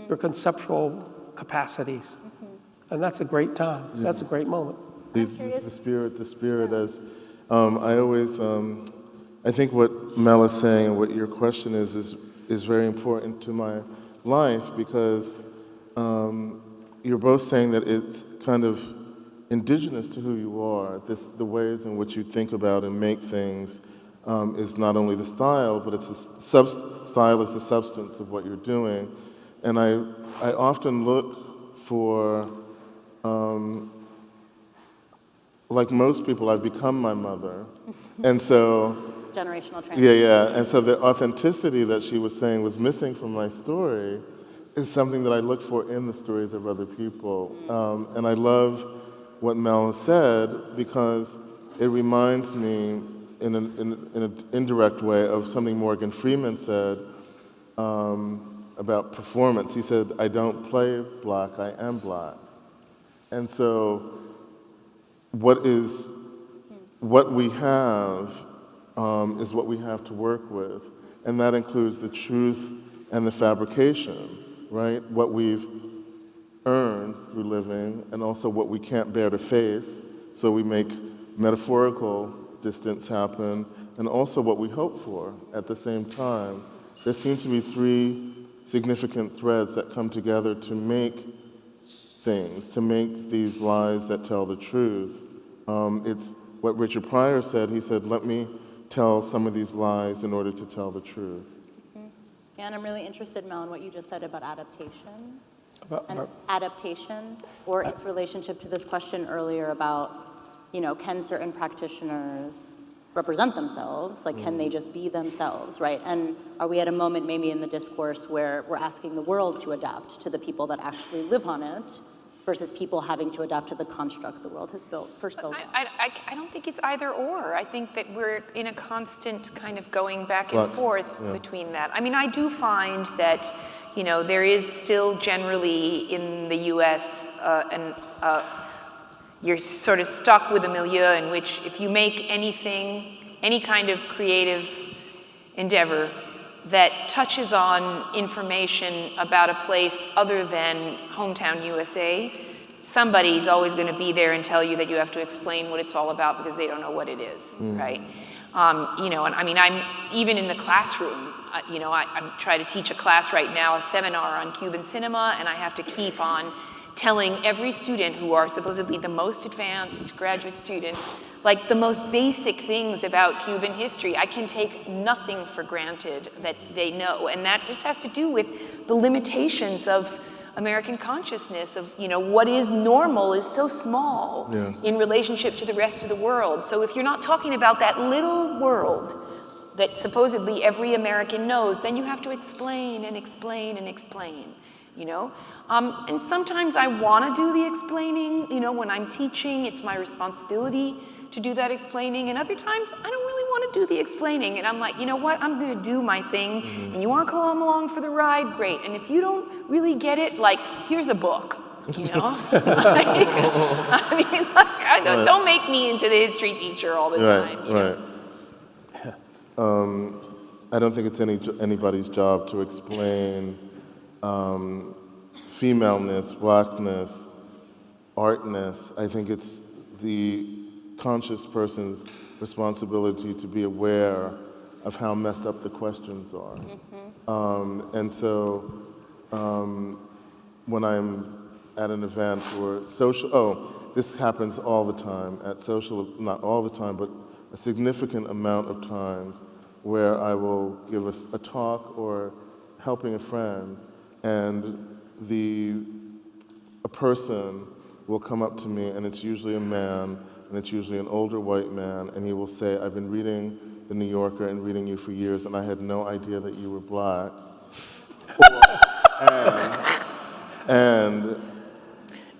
your conceptual capacities. And that's a great time. Yes. That's a great moment. The spirit as, I always, I think what Mel is saying and what your question is very important to my life, because you're both saying that it's kind of indigenous to who you are. The ways in which you think about and make things is not only the style, but it's style is the substance of what you're doing. And I often look for, like most people, I've become my mother. And so... Generational transfer. Yeah. And so the authenticity that she was saying was missing from my story is something that I look for in the stories of other people. And I love what Mel said, because it reminds me in an indirect way of something Morgan Freeman said about performance. He said, "I don't play black, I am black." And so what we have is what we have to work with, and that includes the truth and the fabrication, right? What we've earned through living, and also what we can't bear to face, so we make metaphorical distance happen, and also what we hope for at the same time. There seems to be three significant threads that come together to make things, to make these lies that tell the truth. It's what Richard Pryor said. He said, "Let me tell some of these lies in order to tell the truth." Yeah, and I'm really interested, Mel, in what you just said about adaptation. Adaptation, or its relationship to this question earlier about, can certain practitioners represent themselves? Like, can they just be themselves, right? And are we at a moment maybe in the discourse where we're asking the world to adapt to the people that actually live on it, versus people having to adapt to the construct the world has built for so long? I don't think it's either or. I think that we're in a constant kind of going back and forth between that. I mean, I do find that, there is still generally in the U.S. You're sort of stuck with a milieu in which if you make anything, any kind of creative endeavor that touches on information about a place other than hometown USA, somebody's always going to be there and tell you that you have to explain what it's all about because they don't know what it is, right? And I mean, I'm even in the classroom, I'm trying to teach a class right now, a seminar on Cuban cinema, and I have to keep on telling every student who are supposedly the most advanced graduate students, like the most basic things about Cuban history. I can take nothing for granted that they know. And that just has to do with the limitations of American consciousness of, what is normal is so small in relationship to the rest of the world. So if you're not talking about that little world that supposedly every American knows, then you have to explain and explain and explain, And sometimes I want to do the explaining, when I'm teaching, it's my responsibility to do that explaining. And other times, I don't really want to do the explaining. And I'm like, you know what, I'm going to do my thing. And you want to come along for the ride? Great. And if you don't really get it, like, here's a book, don't make me into the history teacher all the time. Right. I don't think it's anybody's job to explain femaleness, blackness, artness. I think it's the conscious person's responsibility to be aware of how messed up the questions are. And so when I'm at an event or this happens all the time at social, not all the time, but a significant amount of times where I will give a talk or helping a friend, and a person will come up to me, and it's usually a man, and it's usually an older white man, and he will say, I've been reading The New Yorker and reading you for years, and I had no idea that you were black.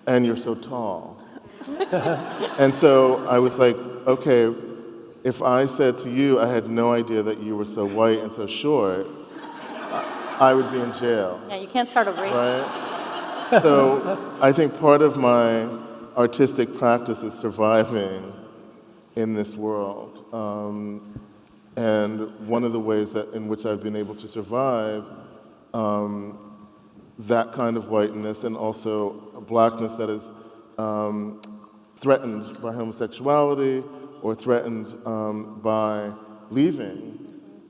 And you're so tall. And so I was like, okay, if I said to you I had no idea that you were so white and so short, I would be in jail. Yeah, you can't start a race. Right? So I think part of my artistic practice is surviving in this world. And one of the ways in which I've been able to survive that kind of whiteness and also a blackness that is threatened by homosexuality or threatened by leaving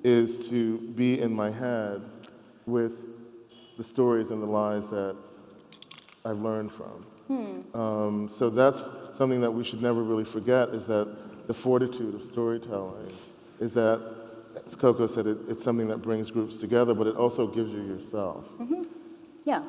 is to be in my head with the stories and the lies that I've learned from. So that's something that we should never really forget, is that the fortitude of storytelling is that, as Coco said, it's something that brings groups together, but it also gives you yourself. Yeah.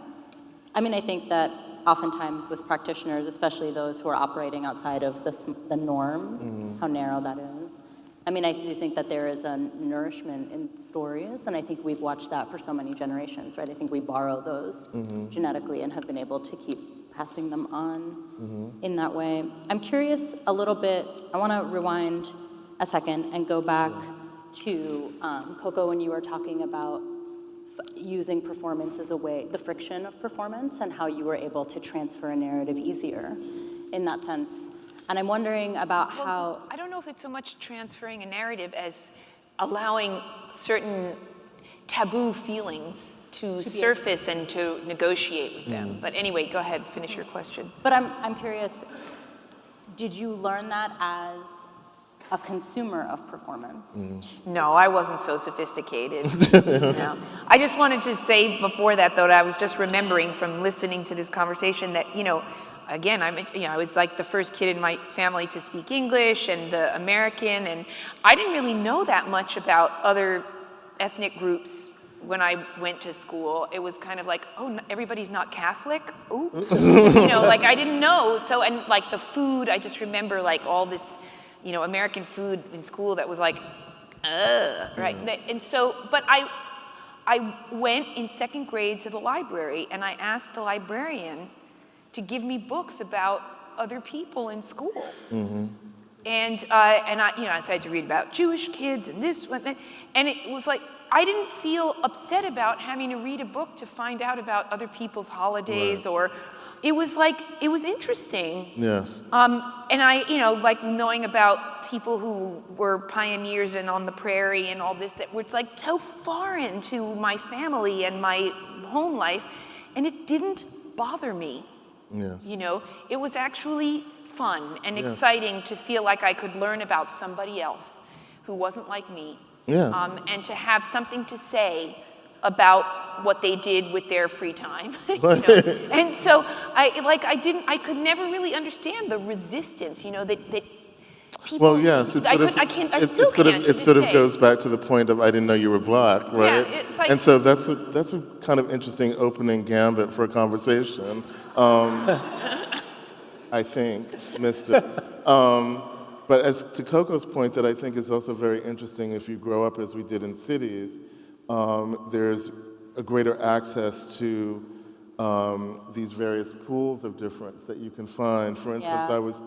I mean, I think that oftentimes with practitioners, especially those who are operating outside of the norm, how narrow that is, I mean, I do think that there is a nourishment in stories, and I think we've watched that for so many generations, right? I think we borrow those genetically and have been able to keep passing them on in that way. I'm curious a little bit, I want to rewind a second and go back to Coco, when you were talking about using performance as a way, the friction of performance, and how you were able to transfer a narrative easier in that sense. And I'm wondering about how... I don't know if it's so much transferring a narrative as allowing certain taboo feelings to surface and to negotiate with them. But anyway, go ahead, finish your question. But I'm curious, did you learn that as a consumer of performance? No, I wasn't so sophisticated. No. I just wanted to say before that, though, that I was just remembering from listening to this conversation that, again, I was like the first kid in my family to speak English and the American, and I didn't really know that much about other ethnic groups when I went to school. It was kind of like, oh, everybody's not Catholic? Ooh. Like I didn't know. So, and like the food, I just remember like all this, American food in school that was like, right? And so, but I went in second grade to the library, and I asked the librarian to give me books about other people in school. And I had to read about Jewish kids and this one, and it was like, I didn't feel upset about having to read a book to find out about other people's holidays, or it was like, it was interesting. Yes. And I, like knowing about people who were pioneers and on the prairie and all this, that was like so foreign to my family and my home life, and it didn't bother me. Yes. It was actually fun and exciting to feel like I could learn about somebody else who wasn't like me. Yes. And to have something to say about what they did with their free time. And so I could never really understand the resistance, that people, Well, yes, I still can't to it this sort of day. goes back to the point of I didn't know you were black, right? Yeah, it's like- and so that's a kind of interesting opening gambit for a conversation. I think, Mister. But as to Coco's point, that I think is also very interesting. If you grow up as we did in cities, there's a greater access to these various pools of difference that you can find. For instance, Yeah. I was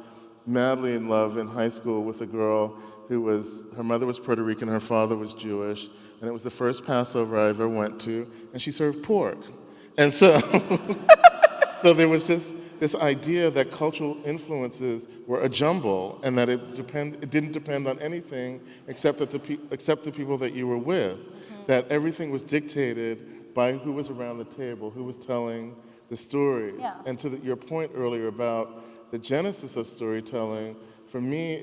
madly in love in high school with a girl her mother was Puerto Rican, her father was Jewish, and it was the first Passover I ever went to, and she served pork. And so, so there was just this idea that cultural influences were a jumble, and that it didn't depend on anything except the people that you were with. That everything was dictated by who was around the table, who was telling the stories. Yeah. And to your point earlier about the genesis of storytelling, for me,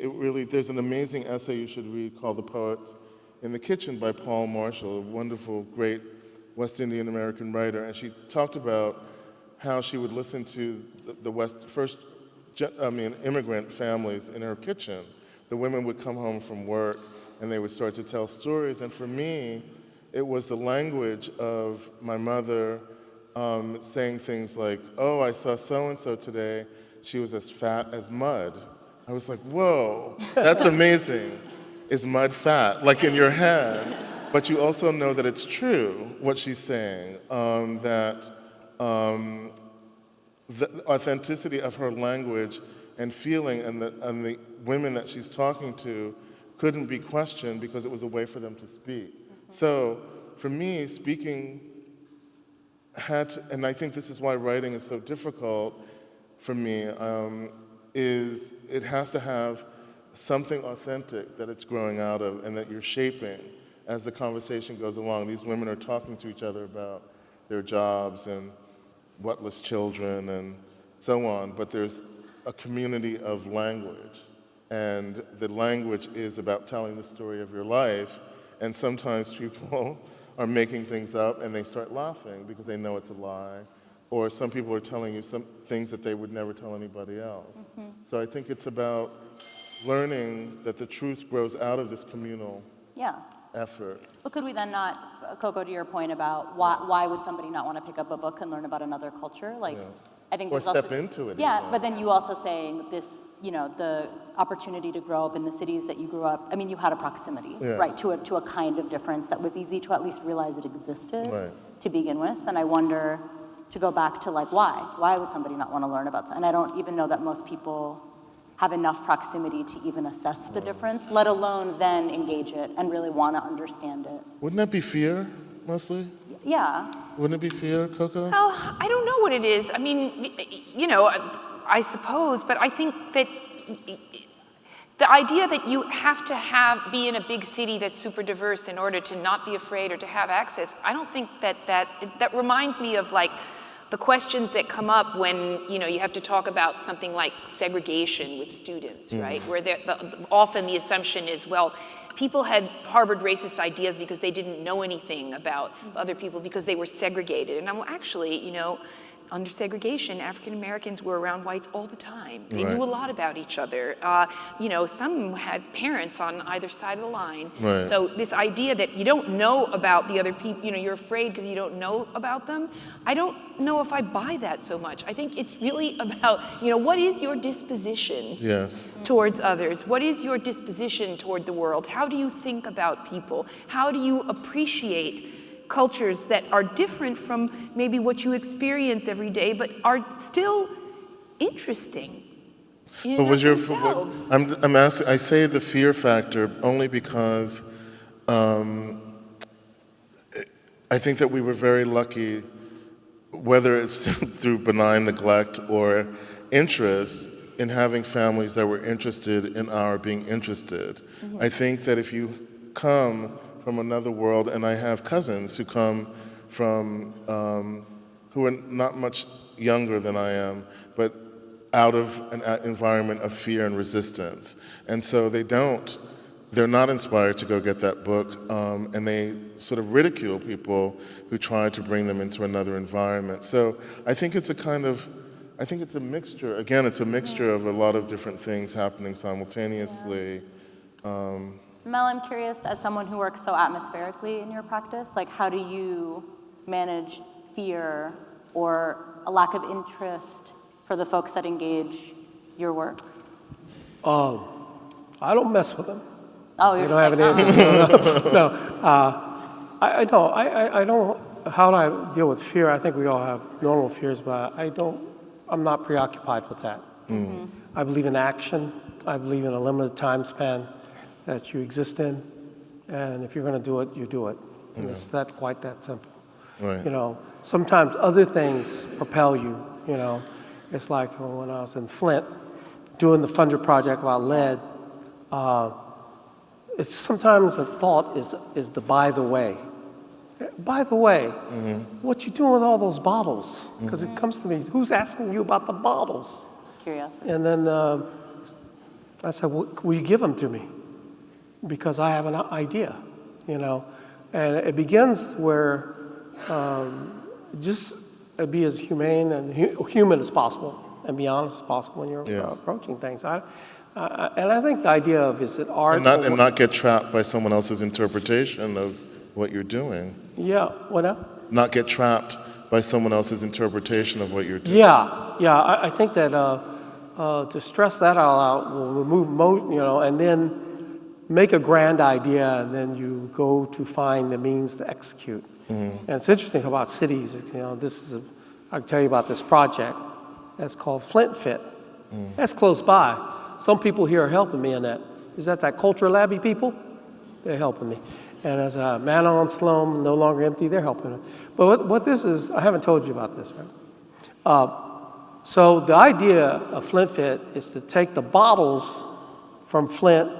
there's an amazing essay you should read called The Poets in the Kitchen by Paul Marshall, a wonderful, great West Indian American writer. And she talked about how she would listen to immigrant families in her kitchen. The women would come home from work and they would start to tell stories. And for me, it was the language of my mother saying things like, "Oh, I saw so-and-so today. She was as fat as mud." I was like, whoa, that's amazing. Is mud fat? Like in your head. But you also know that it's true, what she's saying, that the authenticity of her language and feeling and the women that she's talking to couldn't be questioned because it was a way for them to speak. So for me, speaking and I think this is why writing is so difficult for me, is it has to have something authentic that it's growing out of and that you're shaping as the conversation goes along. These women are talking to each other about their jobs and whatless children and so on, but there's a community of language, and the language is about telling the story of your life, and sometimes people are making things up and they start laughing because they know it's a lie, or some people are telling you some things that they would never tell anybody else. So I think it's about learning that the truth grows out of this communal effort. But could we then not, Coco, to your point about why would somebody not want to pick up a book and learn about another culture? Like, I think Or there's also, step into it. Yeah, even. but then you also saying this, the opportunity to grow up in the cities that you grew up. I mean, you had a proximity, Yes. right, to a kind of difference that was easy to at least realize it existed Right. to begin with. And I wonder, to go back to like why? Why would somebody not want to learn about? And I don't even know that most people have enough proximity to even assess the difference, let alone then engage it and really want to understand it. Wouldn't that be fear, mostly? Yeah. Wouldn't it be fear, Coco? Well, I don't know what it is. I mean, I suppose, but I think that the idea that you have to be in a big city that's super diverse in order to not be afraid or to have access, I don't think that reminds me of like the questions that come up when you have to talk about something like segregation with students, right? Where often the assumption is, well, people had harbored racist ideas because they didn't know anything about other people because they were segregated. And I'm actually, under segregation, African Americans were around whites all the time. They Right. knew a lot about each other. Some had parents on either side of the line. Right. So this idea that you don't know about the other people, you're afraid because you don't know about them, I don't know if I buy that so much. I think it's really about, what is your disposition Yes. towards others? What is your disposition toward the world? How do you think about people? How do you appreciate cultures that are different from maybe what you experience every day, but are still interesting? But was your themselves? I'm asking? I say the fear factor only because I think that we were very lucky, whether it's through benign neglect or interest, in having families that were interested in our being interested. I think that if you come from another world, and I have cousins who come from, who are not much younger than I am, but out of an environment of fear and resistance. And so they're not inspired to go get that book, and they sort of ridicule people who try to bring them into another environment. So I think it's a kind of I think it's a mixture. Again, it's a mixture of a lot of different things happening simultaneously. Mel, I'm curious, as someone who works so atmospherically in your practice, like how do you manage fear or a lack of interest for the folks that engage your work? I don't mess with them. Oh, They you're don't have like, any interest. No, I don't. How do I deal with fear? I think we all have normal fears, but I'm not preoccupied with that. I believe in action. I believe in a limited time span that you exist in, and if you're going to do it, you do it. And it's quite that simple. Right. You know, sometimes other things propel you. You know, it's like when I was in Flint doing the funder project about lead. It's sometimes the thought is the by the way. By the way, what you doing with all those bottles? Because it comes to me, who's asking you about the bottles? curiosity. And then I said, well, will you give them to me? Because I have an idea, you know. And it begins where just be as humane and human as possible and be honest as possible when you're approaching things. And I think the idea of, is it art? And not get trapped by someone else's interpretation of what you're doing. Yeah, what up? Not get trapped by someone else's interpretation of what you're doing. Yeah, I think that to stress that all out will remove, and then make a grand idea, and then you go to find the means to execute. And it's interesting about cities. I can tell you about this project that's called Flint Fit. That's close by. Some people here are helping me in that. Is that Cultural Labby people? They're helping me. And as a man on Sloan, no longer empty, they're helping me. But what this is, I haven't told you about this, right? So the idea of Flint Fit is to take the bottles from Flint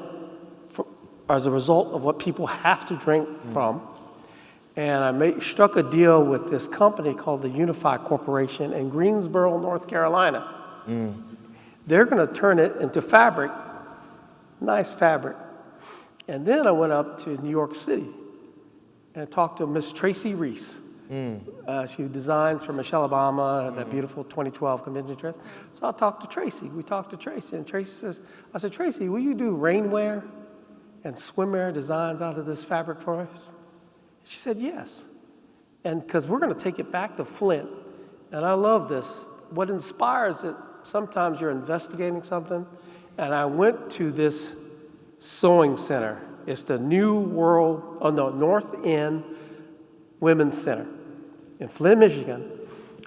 as a result of what people have to drink from. And I struck a deal with this company called the Unified Corporation in Greensboro, North Carolina. They're going to turn it into fabric, nice fabric. And then I went up to New York City and talked to Miss Tracy Reese. She designs for Michelle Obama, that beautiful 2012 convention dress. So I talked to Tracy. We talked to Tracy, and Tracy says, I said, Tracy, will you do rainwear and swimwear designs out of this fabric for us? She said, yes. And because we're going to take it back to Flint. And I love this. What inspires it, sometimes you're investigating something. And I went to this sewing center. It's the North End Women's Center in Flint, Michigan.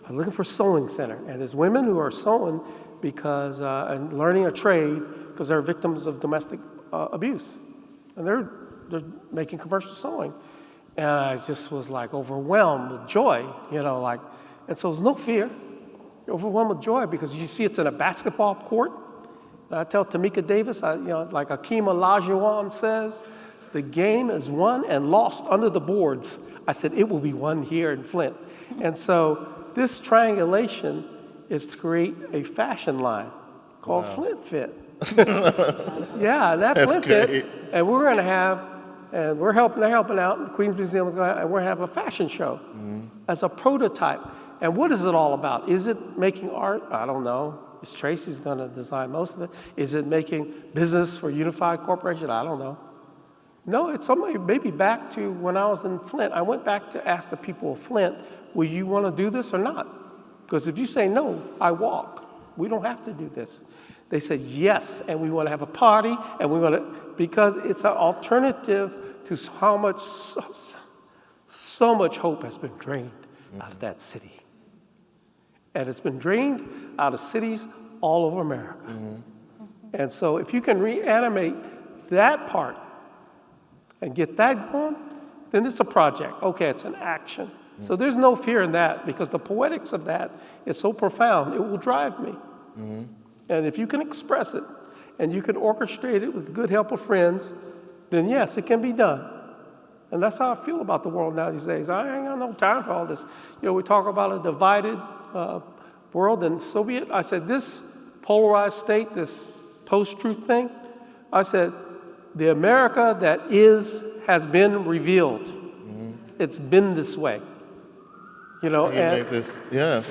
I was looking for a sewing center. And there's women who are sewing because, and learning a trade because they're victims of domestic abuse. And they're making commercial sewing. And I just was like overwhelmed with joy, and so there's no fear. You're overwhelmed with joy because you see it's in a basketball court. And I tell Tamika Davis, like Akeem Olajuwon says, the game is won and lost under the boards. I said, it will be won here in Flint. And so this triangulation is to create a fashion line called Flint Fit. Yeah, and that Flint Fit, and we're going to have, and they're helping out, and the Queens Museum is going to, and we're going to have a fashion show as a prototype. And what is it all about? Is it making art? I don't know. Is Tracy's going to design most of it? Is it making business for Unified Corporation? I don't know. No, it's something maybe back to when I was in Flint. I went back to ask the people of Flint, will you want to do this or not? Because if you say no, I walk. We don't have to do this. They said yes, and we want to have a party, and we want to, because it's an alternative to how much, so much hope has been drained out of that city. And it's been drained out of cities all over America. And so if you can reanimate that part and get that going, then it's a project. Okay, it's an action. So there's no fear in that because the poetics of that is so profound, it will drive me. And if you can express it and you can orchestrate it with good help of friends, then yes, it can be done. And that's how I feel about the world now these days. I ain't got no time for all this. We talk about a divided world, and so be it. I said, this polarized state, this post-truth thing, I said, the America that has been revealed. It's been this way. Yes.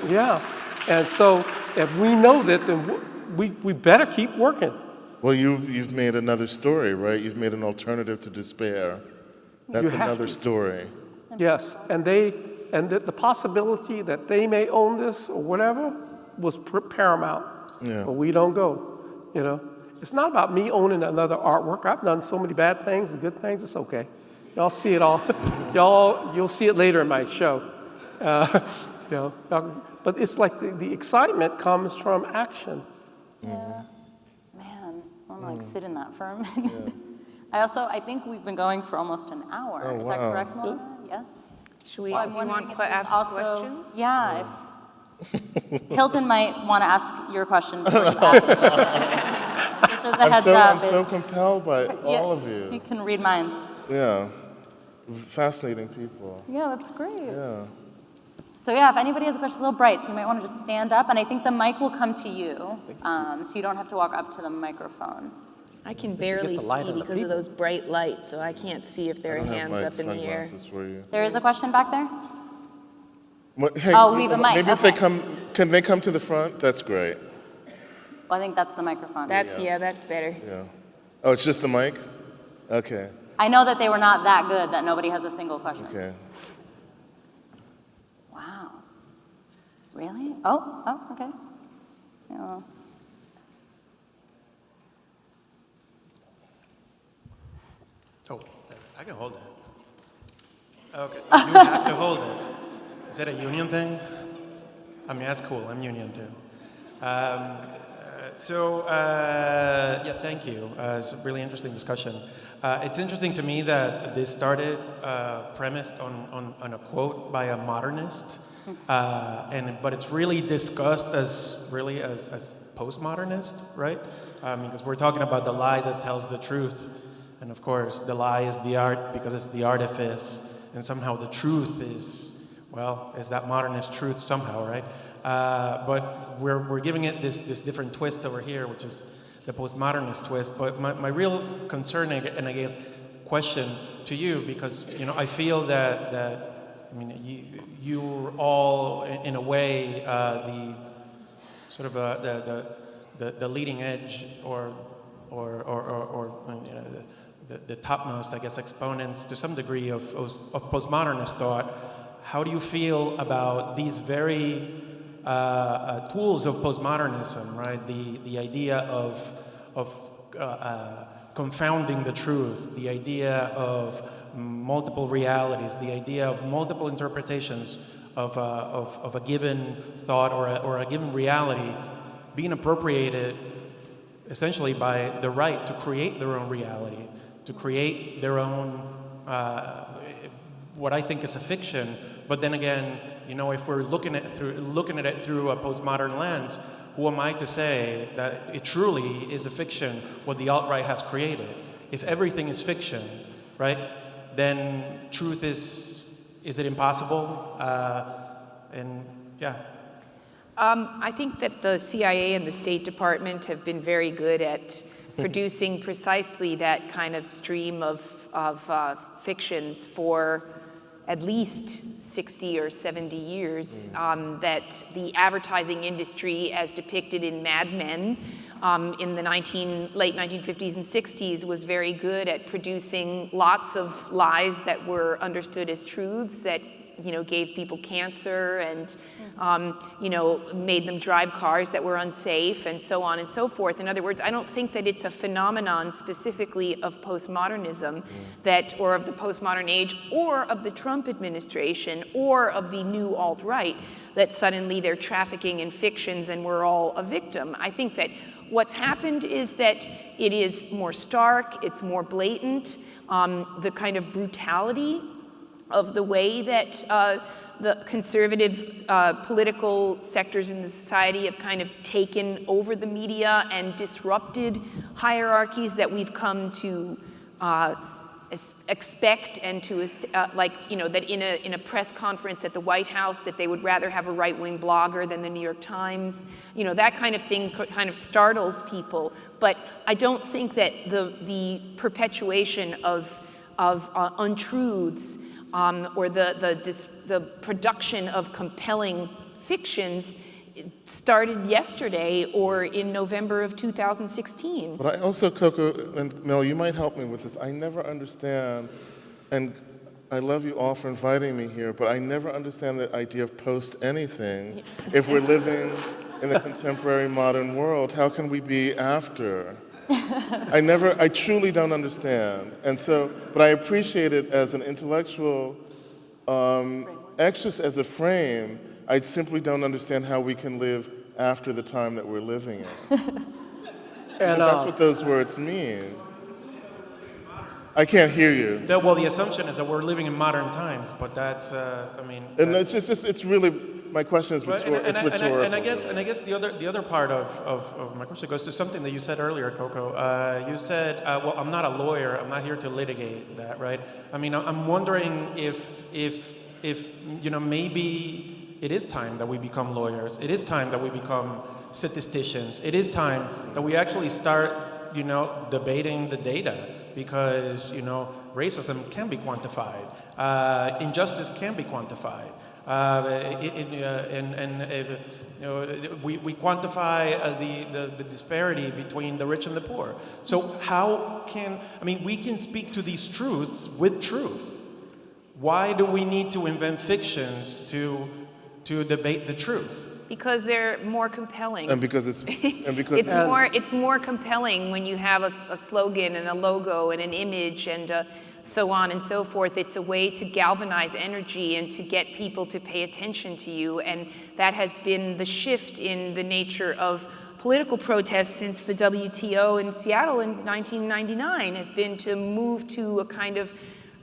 Yeah. And so if we know that, then we better keep working. Well, you've made another story, right? You've made an alternative to despair. That's You have another to. story. Yes, and the possibility that they may own this or whatever was paramount. Yeah. But we don't go, you know. It's not about me owning another artwork. I've done so many bad things and good things. It's okay. Y'all see it all. You'll see it later in my show. You know, but it's like the excitement comes from action. Yeah. Man, I'm like sit in that for a minute. I think we've been going for almost an hour. Oh, Is wow. that correct, Mona? Yes. Should we, Well, I'm do you wondering want if there's ask also- questions? Yeah, if Hilton might want to ask your question before you ask it. Just as a heads I'm up. so compelled by all of You you. can read minds. Yeah. Fascinating people. Yeah, that's great. Yeah. So yeah, if anybody has a question, it's a little bright, so you might want to just stand up, and I think the mic will come to you, so you don't have to walk up to the microphone. I can barely the light see on the because of people. those bright lights, so I can't see if there I are don't have hands my up in the air. sunglasses for you. There is a question back there? Hey, Oh, we have a mic, maybe if they okay. can they come to the front? That's great. Well, I think that's the microphone. That's better. Yeah. Oh, it's just the mic? Okay. I know that they were not that good, that nobody has a single question. Okay. Wow. Really? Oh, okay. Yeah, well. Oh, I can hold it. Okay, you have to hold it. Is that a union thing? I mean, that's cool. I'm union too. Yeah, thank you. It's a really interesting discussion. It's interesting to me that this started premised on a quote by a modernist, but it's really discussed as postmodernist, right? Because we're talking about the lie that tells the truth. And of course, the lie is the art because it's the artifice, and somehow the truth is that modernist truth somehow, right? But we're giving it this different twist over here, which is the postmodernist twist. But my real concern and I guess question to you, because I feel that you're all in a way the sort of the leading edge or the topmost, I guess, exponents to some degree of postmodernist thought. How do you feel about these very tools of postmodernism, right? The idea of confounding the truth, the idea of multiple realities, the idea of multiple interpretations of a given thought or a given reality being appropriated essentially by the right to create their own reality, to create their own, what I think is a fiction. But then again, if we're looking at it through a postmodern lens, who am I to say that it truly is a fiction what the alt-right has created? If everything is fiction, right, then truth is it impossible? I think that the CIA and the State Department have been very good at producing precisely that kind of stream of fictions for at least 60 or 70 years, that the advertising industry, as depicted in Mad Men in the late 1950s and 60s, was very good at producing lots of lies that were understood as truths that gave people cancer and, made them drive cars that were unsafe and so on and so forth. In other words, I don't think that it's a phenomenon specifically of postmodernism or of the postmodern age or of the Trump administration or of the new alt-right that suddenly they're trafficking in fictions and we're all a victim. I think that what's happened is that it is more stark, it's more blatant, the kind of brutality of the way that the conservative political sectors in the society have kind of taken over the media and disrupted hierarchies that we've come to expect and to, that in a press conference at the White House that they would rather have a right-wing blogger than the New York Times. That kind of thing kind of startles people. But I don't think that the perpetuation of untruths or the production of compelling fictions started yesterday or in November of 2016. But I also, Coco and Mel, you might help me with this. I never understand, and I love you all for inviting me here, but I never understand the idea of post anything. If we're living in the contemporary modern world, how can we be after? I truly don't understand. And so, but I appreciate it as an intellectual exercise, as a frame. I simply don't understand how we can live after the time that we're living in. And that's what those words mean. I can't hear you. Well, the assumption is that we're living in modern times, but that's, I mean. And it's just, it's really, my question is rhetorical. And I guess the other part of my question goes to something that you said earlier, Coco. You said, well, I'm not a lawyer. I'm not here to litigate that, right? I mean, I'm wondering if maybe it is time that we become lawyers. It is time that we become statisticians. It is time that we actually start, debating the data, because, racism can be quantified. Injustice can be quantified. We quantify the disparity between the rich and the poor. So we can speak to these truths with truth. Why do we need to invent fictions to debate the truth? Because they're more compelling. And because it's more compelling when you have a slogan and a logo and an image and so on and so forth. It's a way to galvanize energy and to get people to pay attention to you. And that has been the shift in the nature of political protests since the WTO in Seattle in 1999, has been to move to a kind of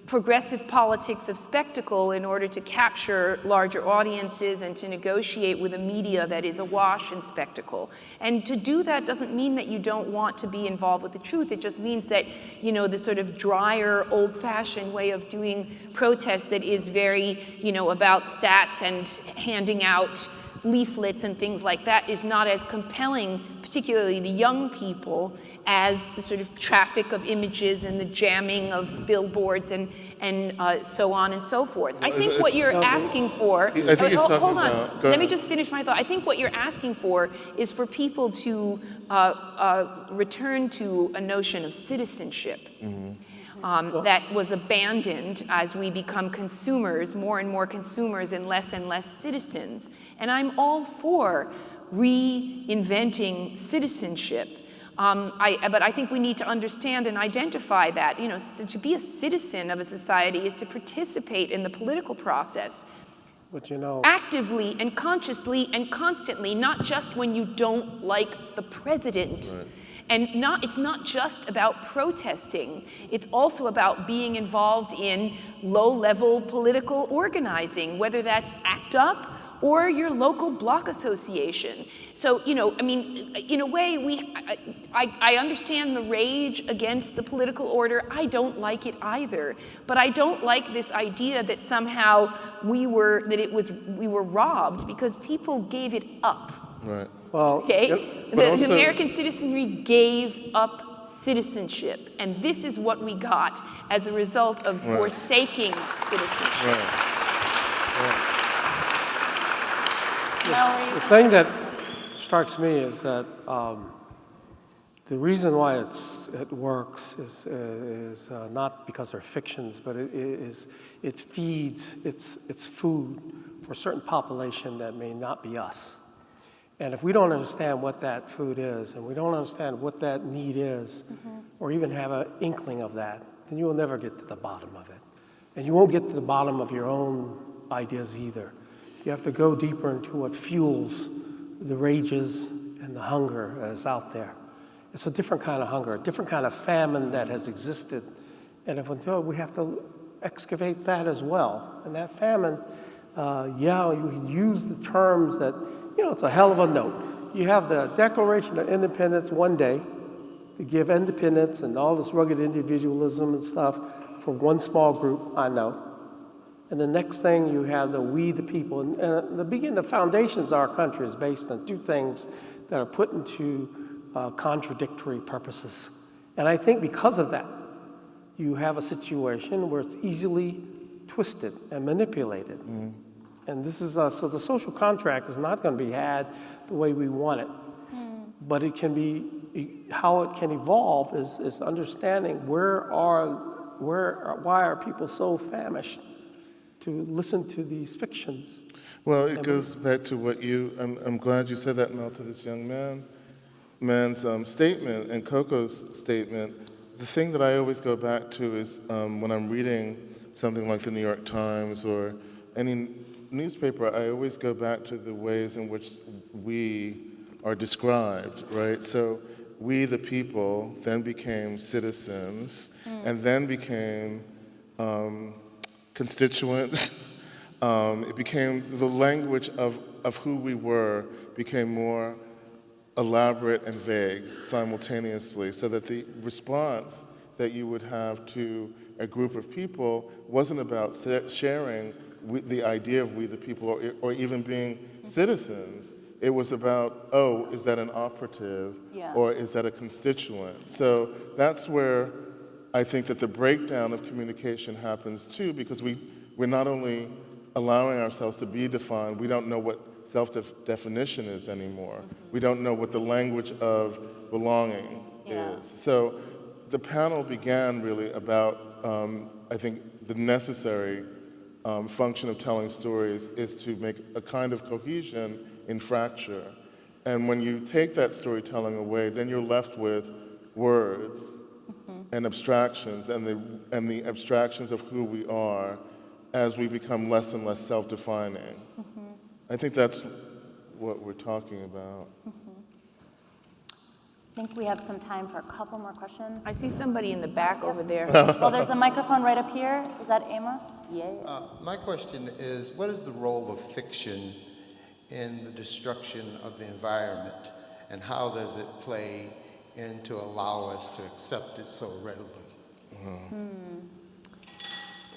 progressive politics of spectacle in order to capture larger audiences and to negotiate with a media that is awash in spectacle. And to do that doesn't mean that you don't want to be involved with the truth. It just means that, the sort of drier, old-fashioned way of doing protest that is very, about stats and handing out leaflets and things like that is not as compelling, particularly to young people, as the sort of traffic of images and the jamming of billboards and so on and so forth. I think what you're asking for, hold on, let me just finish my thought. I think what you're asking for is for people to return to a notion of citizenship. Mm-hmm. That was abandoned as we become consumers, more and more consumers and less citizens. And I'm all for reinventing citizenship. But I think we need to understand and identify that, to be a citizen of a society is to participate in the political process. But actively and consciously and constantly, not just when you don't like the president. Right. And it's not just about protesting. It's also about being involved in low-level political organizing, whether that's ACT UP or your local block association. So, in a way, I understand the rage against the political order. I don't like it either. But I don't like this idea that somehow we were robbed because people gave it up. Right. Well, okay? The American citizenry gave up citizenship, and this is what we got as a result of forsaking citizenship. Right. The thing that strikes me is that the reason why it works is not because they're fictions, but it feeds, it's food for a certain population that may not be us. And if we don't understand what that food is, and we don't understand what that need is, or even have an inkling of that, then you will never get to the bottom of it. And you won't get to the bottom of your own ideas either. You have to go deeper into what fuels the rages and the hunger that is out there. It's a different kind of hunger, a different kind of famine that has existed. And if we have to excavate that as well. And that famine, you use the terms that, it's a hell of a note. You have the Declaration of Independence one day to give independence and all this rugged individualism and stuff for one small group, I know. And the next thing you have the we the people. And the foundations of our country is based on two things that are put into contradictory purposes. And I think because of that, you have a situation where it's easily twisted and manipulated. Mm-hmm. And this is, so the social contract is not going to be had the way we want it. But it can be, how it can evolve is understanding why are people so famished to listen to these fictions. Well, it goes back to what I'm glad you said that, Mel, to this young man's statement and Coco's statement. The thing that I always go back to is when I'm reading something like the New York Times or any newspaper, I always go back to the ways in which we are described, right? So we, the people, then became citizens and then became constituents. It became the language of who we were became more elaborate and vague simultaneously, so that the response that you would have to a group of people wasn't about sharing the idea of we the people or even being citizens. It was about, oh, is that an operative or is that a constituent? So that's where I think that the breakdown of communication happens too, because we're not only allowing ourselves to be defined, we don't know what self-definition is anymore. We don't know what the language of belonging is. So the panel began really about, I think, the necessary function of telling stories is to make a kind of cohesion in fracture. And when you take that storytelling away, then you're left with words and abstractions, and the abstractions of who we are as we become less and less self-defining. I think that's what we're talking about. I think we have some time for a couple more questions. I see somebody in the back over there. Well, there's a microphone right up here. Is that Amos? Yeah. My question is, what is the role of fiction in the destruction of the environment, and how does it play in to allow us to accept it so readily?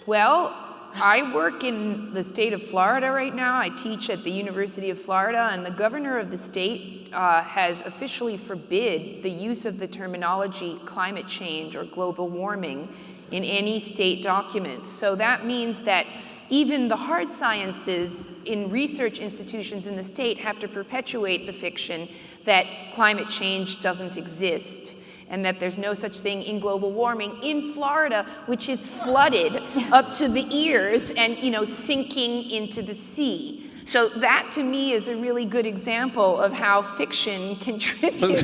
Well, I work in the state of Florida right now. I teach at the University of Florida, and the governor of the state has officially forbid the use of the terminology climate change or global warming in any state documents. So that means that even the hard sciences in research institutions in the state have to perpetuate the fiction that climate change doesn't exist and that there's no such thing in global warming in Florida, which is flooded up to the ears and, sinking into the sea. So that, to me, is a really good example of how fiction contributes.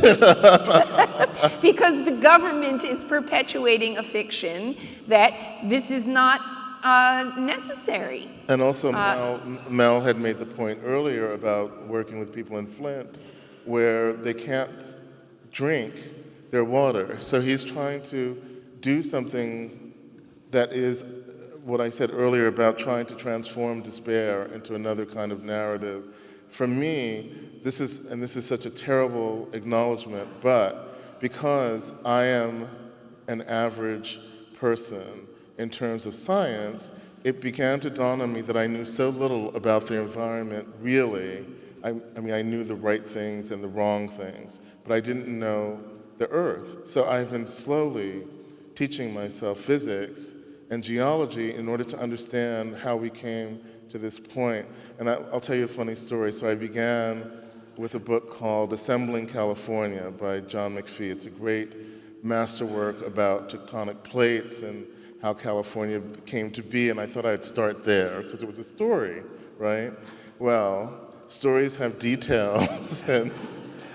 Because the government is perpetuating a fiction that this is not necessary. And also, Mel had made the point earlier about working with people in Flint where they can't drink their water. So he's trying to do something that is what I said earlier about trying to transform despair into another kind of narrative. For me, this is such a terrible acknowledgement, but because I am an average person in terms of science, it began to dawn on me that I knew so little about the environment, really. I mean, I knew the right things and the wrong things, but I didn't know the Earth. So I've been slowly teaching myself physics and geology in order to understand how we came to this point. And I'll tell you a funny story. So I began with a book called Assembling California by John McPhee. It's a great masterwork about tectonic plates and how California came to be, and I thought I'd start there because it was a story, right? Well, stories have details, and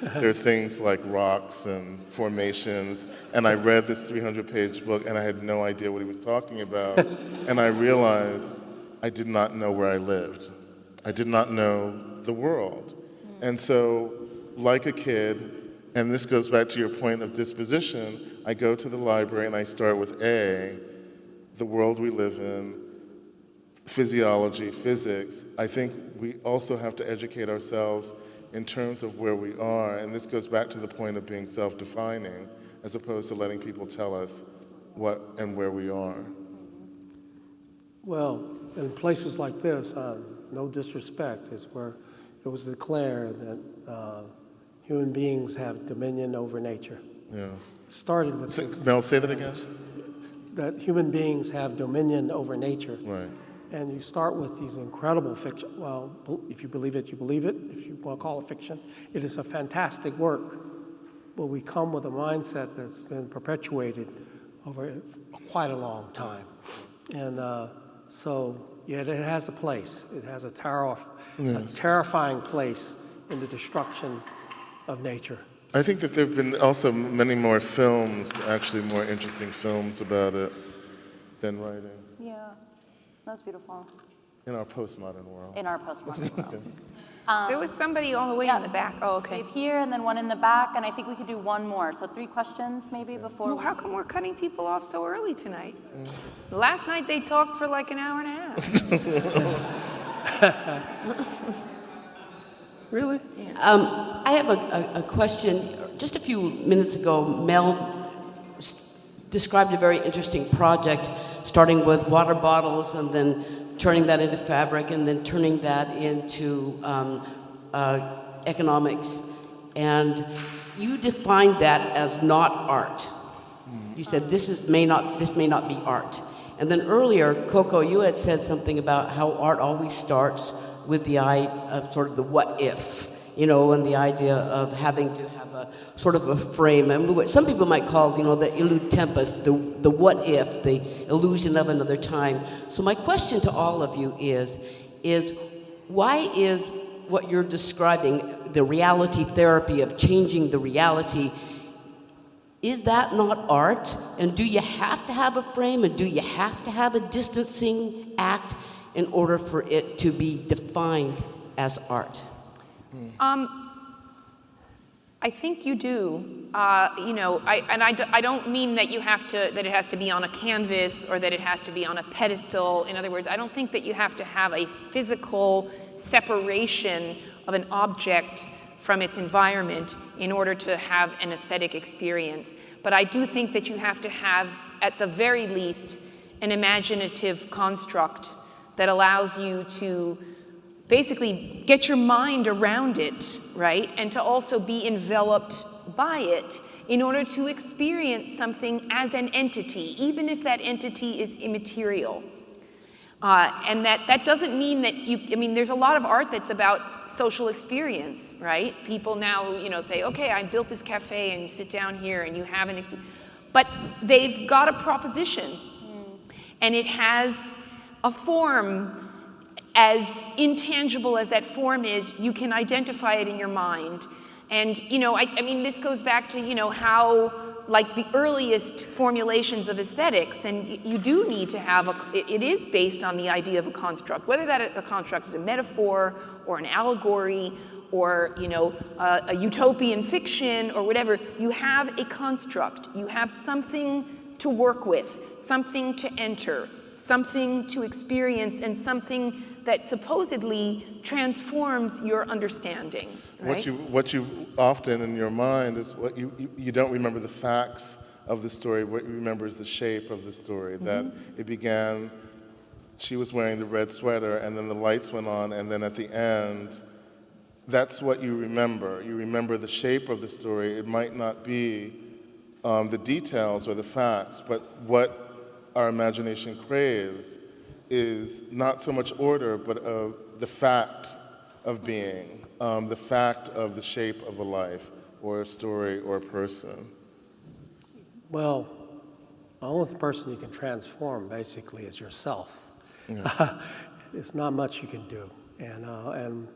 there are things like rocks and formations, and I read this 300-page book, and I had no idea what he was talking about, and I realized I did not know where I lived. I did not know the world. And so, like a kid, and this goes back to your point of disposition, I go to the library and I start with A, the world we live in, physiology, physics. I think we also have to educate ourselves in terms of where we are, and this goes back to the point of being self-defining, as opposed to letting people tell us what and where we are. Well, in places like this, no disrespect, is where it was declared that human beings have dominion over nature. Yeah. It started with this, Mel, say that again? that human beings have dominion over nature. Right. And you start with these incredible fiction. Well, if you believe it, you believe it. If you want to call it fiction, it is a fantastic work. But we come with a mindset that's been perpetuated over quite a long time. And so, yeah, it has a place. It has a terrifying place in the destruction of nature. I think that there have been also many more films, actually more interesting films about it than writing. Yeah, that's beautiful. In our postmodern world. In our postmodern world. There was somebody all the way in the back. Oh, okay. Dave here, and then one in the back, and I think we could do one more. So 3 questions maybe before. Well, how come we're cutting people off so early tonight? Last night they talked for like an hour and a half. Really? I have a question. Just a few minutes ago, Mel described a very interesting project, starting with water bottles and then turning that into fabric and then turning that into economics. And you defined that as not art. You said this may not be art. And then earlier, Coco, you had said something about how art always starts with the eye of sort of the what if, and the idea of having to have a sort of a frame, and what some people might call, the illud tempus, the what if, the illusion of another time. So my question to all of you is why is what you're describing, the reality therapy of changing the reality, is that not art? And do you have to have a frame, and do you have to have a distancing act in order for it to be defined as art? I think you do. I don't mean that that it has to be on a canvas or that it has to be on a pedestal. In other words, I don't think that you have to have a physical separation of an object from its environment in order to have an aesthetic experience. But I do think that you have to have, at the very least, an imaginative construct that allows you to basically get your mind around it, right? And to also be enveloped by it in order to experience something as an entity, even if that entity is immaterial. And that doesn't mean that there's a lot of art that's about social experience, right? People now, say, okay, I built this cafe and you sit down here and you have an experience. But they've got a proposition and it has a form. As intangible as that form is, you can identify it in your mind. And, this goes back to, how, like, the earliest formulations of aesthetics, and you do need to have it is based on the idea of a construct, whether that a construct is a metaphor or an allegory or, a utopian fiction or whatever. You have a construct. You have something to work with, something to enter, something to experience, and something that supposedly transforms your understanding. Right? What you often in your mind is what you don't remember the facts of the story. What you remember is the shape of the story. That it began, she was wearing the red sweater, and then the lights went on, and then at the end, that's what you remember. You remember the shape of the story. It might not be the details or the facts, but what our imagination craves is not so much order, but the fact of being, the fact of the shape of a life or a story or a person. Well, the only person you can transform basically is yourself. Yeah. There's not much you can do. And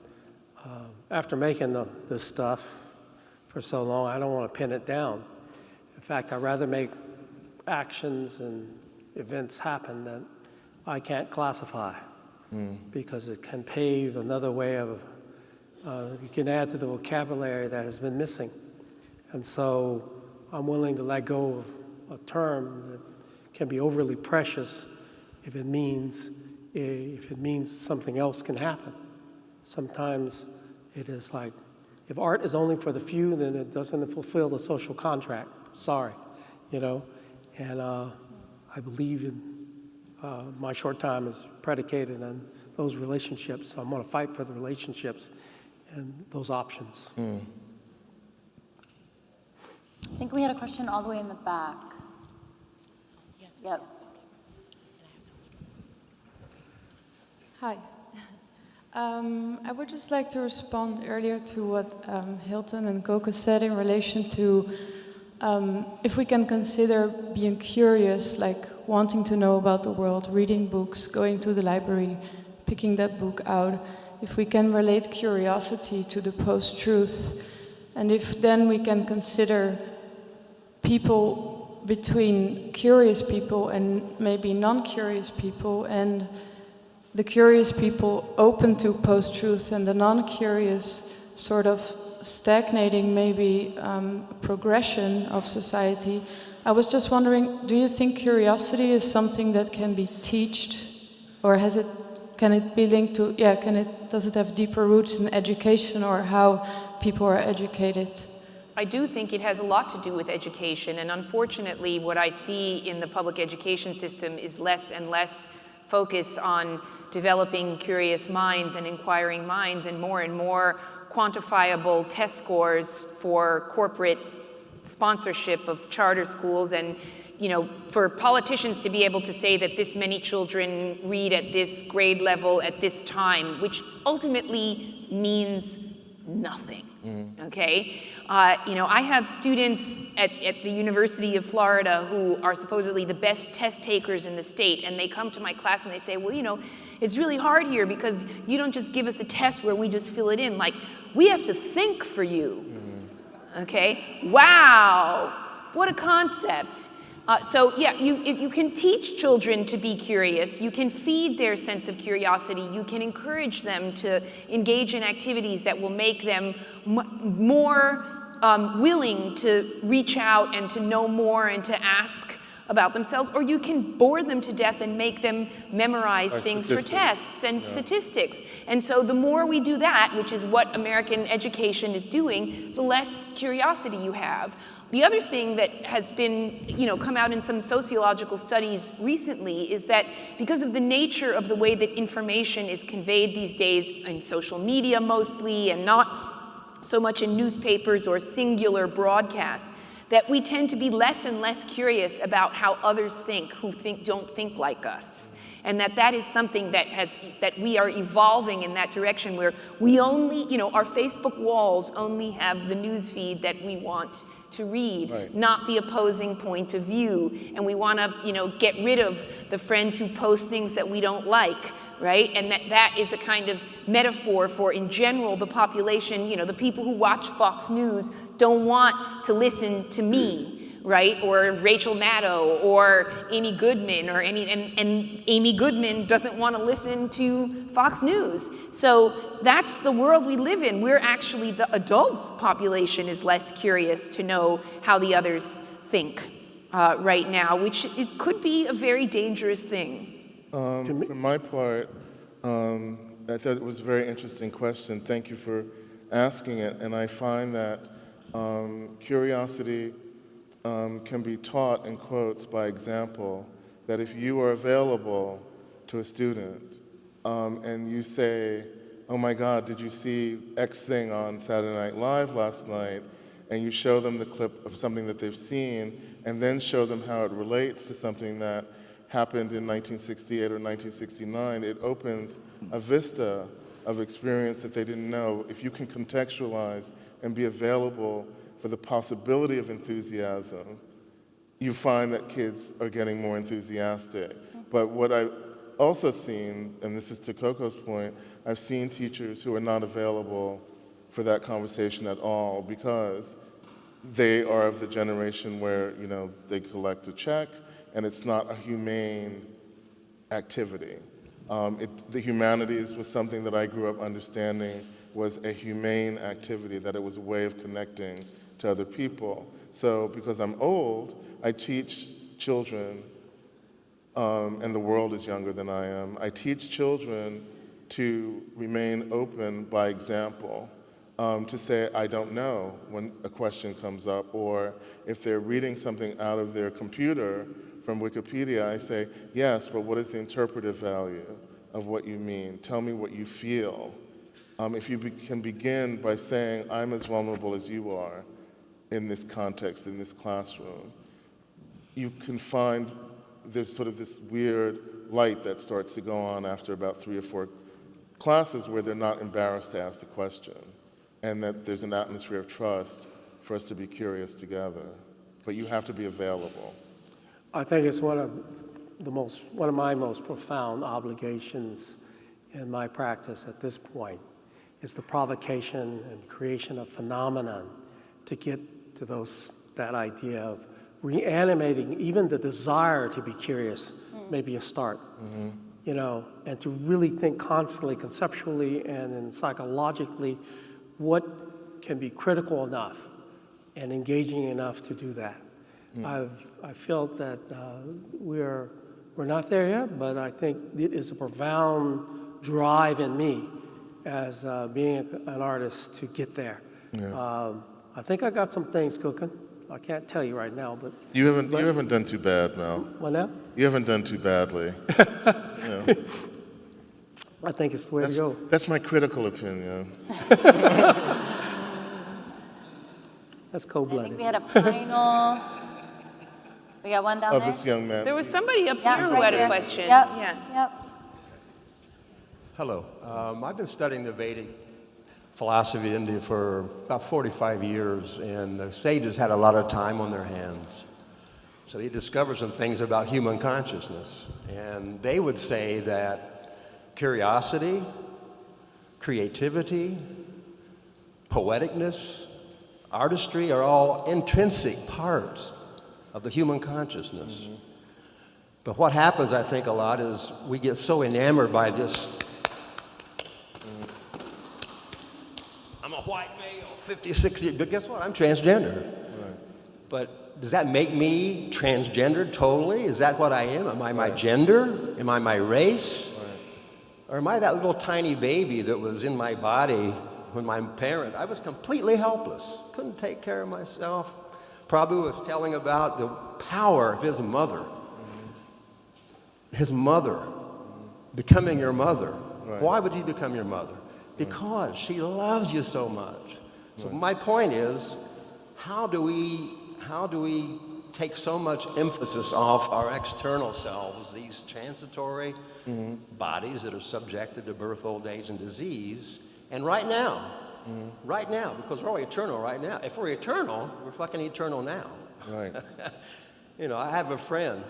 after making this stuff for so long, I don't want to pin it down. In fact, I'd rather make actions and events happen that I can't classify because it can pave another way of, you can add to the vocabulary that has been missing. And so I'm willing to let go of a term that can be overly precious if it means something else can happen. Sometimes it is like, if art is only for the few, then it doesn't fulfill the social contract. Sorry, And I believe in my short time is predicated on those relationships. So I'm going to fight for the relationships and those options. I think we had a question all the way in the back. Yep. Hi. I would just like to respond earlier to what Hilton and Coco said in relation to if we can consider being curious, like wanting to know about the world, reading books, going to the library, picking that book out, if we can relate curiosity to the post-truth, and if then we can consider people between curious people and maybe non-curious people, and the curious people open to post-truth and the non-curious sort of stagnating maybe progression of society. I was just wondering, do you think curiosity is something that can be taught, or can it be linked to, does it have deeper roots in education or how people are educated? I do think it has a lot to do with education, and unfortunately what I see in the public education system is less and less focus on developing curious minds and inquiring minds, and more quantifiable test scores for corporate sponsorship of charter schools, and for politicians to be able to say that this many children read at this grade level at this time, which ultimately means nothing. Okay? I have students at the University of Florida who are supposedly the best test takers in the state, and they come to my class and they say, well, it's really hard here because you don't just give us a test where we just fill it in. Like, we have to think for you. Okay? Wow! What a concept. You can teach children to be curious. You can feed their sense of curiosity. You can encourage them to engage in activities that will make them more willing to reach out and to know more and to ask about themselves. Or you can bore them to death and make them memorize things for tests and statistics. And so the more we do that, which is what American education is doing, the less curiosity you have. The other thing that has been, come out in some sociological studies recently is that because of the nature of the way that information is conveyed these days in social media mostly, and not so much in newspapers or singular broadcasts, that we tend to be less and less curious about how others think who don't think like us. And that is something that we are evolving in that direction, where we only, our Facebook walls only have the news feed that we want to read, right, not the opposing point of view. And we want to, get rid of the friends who post things that we don't like, right? And that is a kind of metaphor for, in general, the population, the people who watch Fox News don't want to listen to me, right? Or Rachel Maddow or Amy Goodman and Amy Goodman doesn't want to listen to Fox News. So that's the world we live in. We're actually, the adults' population is less curious to know how the others think right now, which it could be a very dangerous thing. For my part, I thought it was a very interesting question. Thank you for asking it. And I find that curiosity can be taught, in quotes, by example, that if you are available to a student and you say, oh my God, did you see X thing on Saturday Night Live last night? And you show them the clip of something that they've seen, and then show them how it relates to something that happened in 1968 or 1969, it opens a vista of experience that they didn't know. If you can contextualize and be available for the possibility of enthusiasm, you find that kids are getting more enthusiastic. But what I've also seen, and this is to Coco's point, I've seen teachers who are not available for that conversation at all because they are of the generation where, they collect a check and it's not a humane activity. The humanities was something that I grew up understanding was a humane activity, that it was a way of connecting to other people. So because I'm old, I teach children, and the world is younger than I am, I teach children to remain open by example, to say, I don't know when a question comes up, or if they're reading something out of their computer from Wikipedia, I say, yes, but what is the interpretive value of what you mean? Tell me what you feel. If you can begin by saying, I'm as vulnerable as you are, in this context, in this classroom, you can find there's sort of this weird light that starts to go on after about 3 or 4 classes where they're not embarrassed to ask the question, and that there's an atmosphere of trust for us to be curious together. But you have to be available. I think it's one of my most profound obligations in my practice at this point is the provocation and creation of phenomenon to get to that idea of reanimating even the desire to be curious, maybe a start, you know, and to really think constantly, conceptually and psychologically, what can be critical enough and engaging enough to do that. I felt that we're not there yet, but I think it is a profound drive in me as being an artist to get there. Yes. I think I got some things cooking. I can't tell you right now, but You haven't done too bad, Mel. what now? You haven't done too badly. Yeah. I think it's the way to go. That's my critical opinion. That's I think cold-blooded. we had a final. We got one down Of there. this young man. There was somebody up Yeah, here who right had a here. question. Yep. Yeah. Yep. Hello. I've been studying the Vedic philosophy in India for about 45 years, and the sages had a lot of time on their hands. So they discovered some things about human consciousness. And they would say that curiosity, creativity, poeticness, artistry are all intrinsic parts of the human consciousness. But what happens, I think, a lot is we get so enamored by this. I'm a white male, 50, 60, but guess what? I'm transgender. Right. But does that make me transgendered totally? Is that what I am? Am I my gender? Am I my race? Right. Or am I that little tiny baby that was in my body when my parent, I was completely helpless, couldn't take care of myself. Prabhu was telling about the power of his mother. His mother, becoming your mother. Right. Why would you become your mother? Because she loves you so much. So my point is, how do we take so much emphasis off our external selves, these transitory bodies that are subjected to birth, old age, and disease, and right now, because we're all eternal right now. If we're eternal, we're fucking eternal now. Right. You know, I have a friend.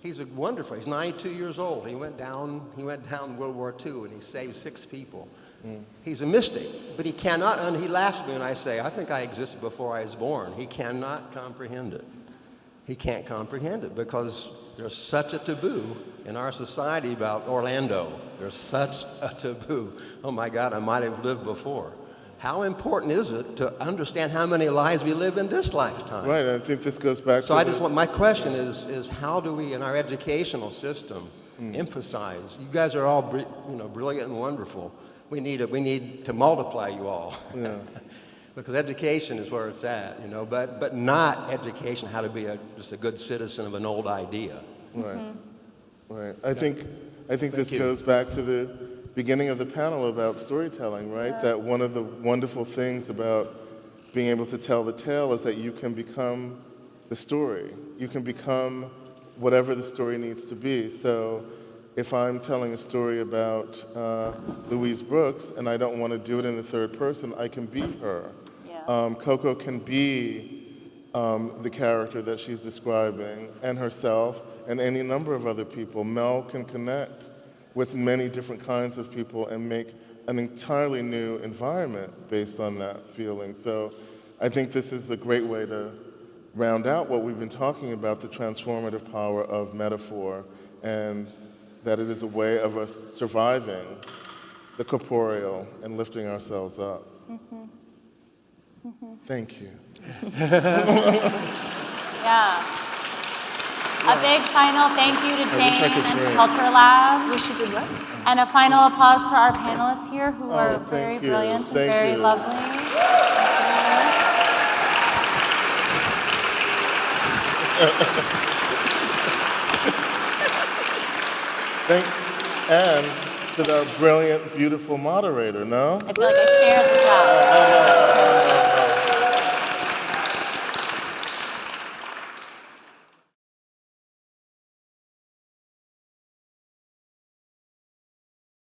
He's wonderful. He's 92 years old. He went down World War II and he saved 6 people. He's a mystic, but he cannot, he laughs at me when I say, I think I existed before I was born. He cannot comprehend it. He can't comprehend it because there's such a taboo in our society about Orlando. There's such a taboo. Oh my God, I might have lived before. How important is it to understand how many lives we live in this lifetime? Right, I think this goes back to My question is how do we, in our educational system, emphasize? You guys are all brilliant and wonderful. We need to multiply you all. Yeah. Because education is where it's at, but not education, how to be just a good citizen of an old idea. Right. Right. I think this goes back to the beginning of the panel about storytelling, right? Yeah. That one of the wonderful things about being able to tell the tale is that you can become the story. You can become whatever the story needs to be. So if I'm telling a story about Louise Brooks and I don't want to do it in the third person, I can be her. Yeah. Coco can be the character that she's describing and herself and any number of other people. Mel can connect with many different kinds of people and make an entirely new environment based on that feeling. So I think this is a great way to round out what we've been talking about, the transformative power of metaphor, and that it is a way of us surviving the corporeal and lifting ourselves up. Thank you. Yeah. A big final thank you to Jane and drink. Culture Lab. Wish you good luck. And a final applause for our panelists here who are very thank you. brilliant and Thank very you. lovely. And to our brilliant, beautiful moderator, no? I feel like I shared the job.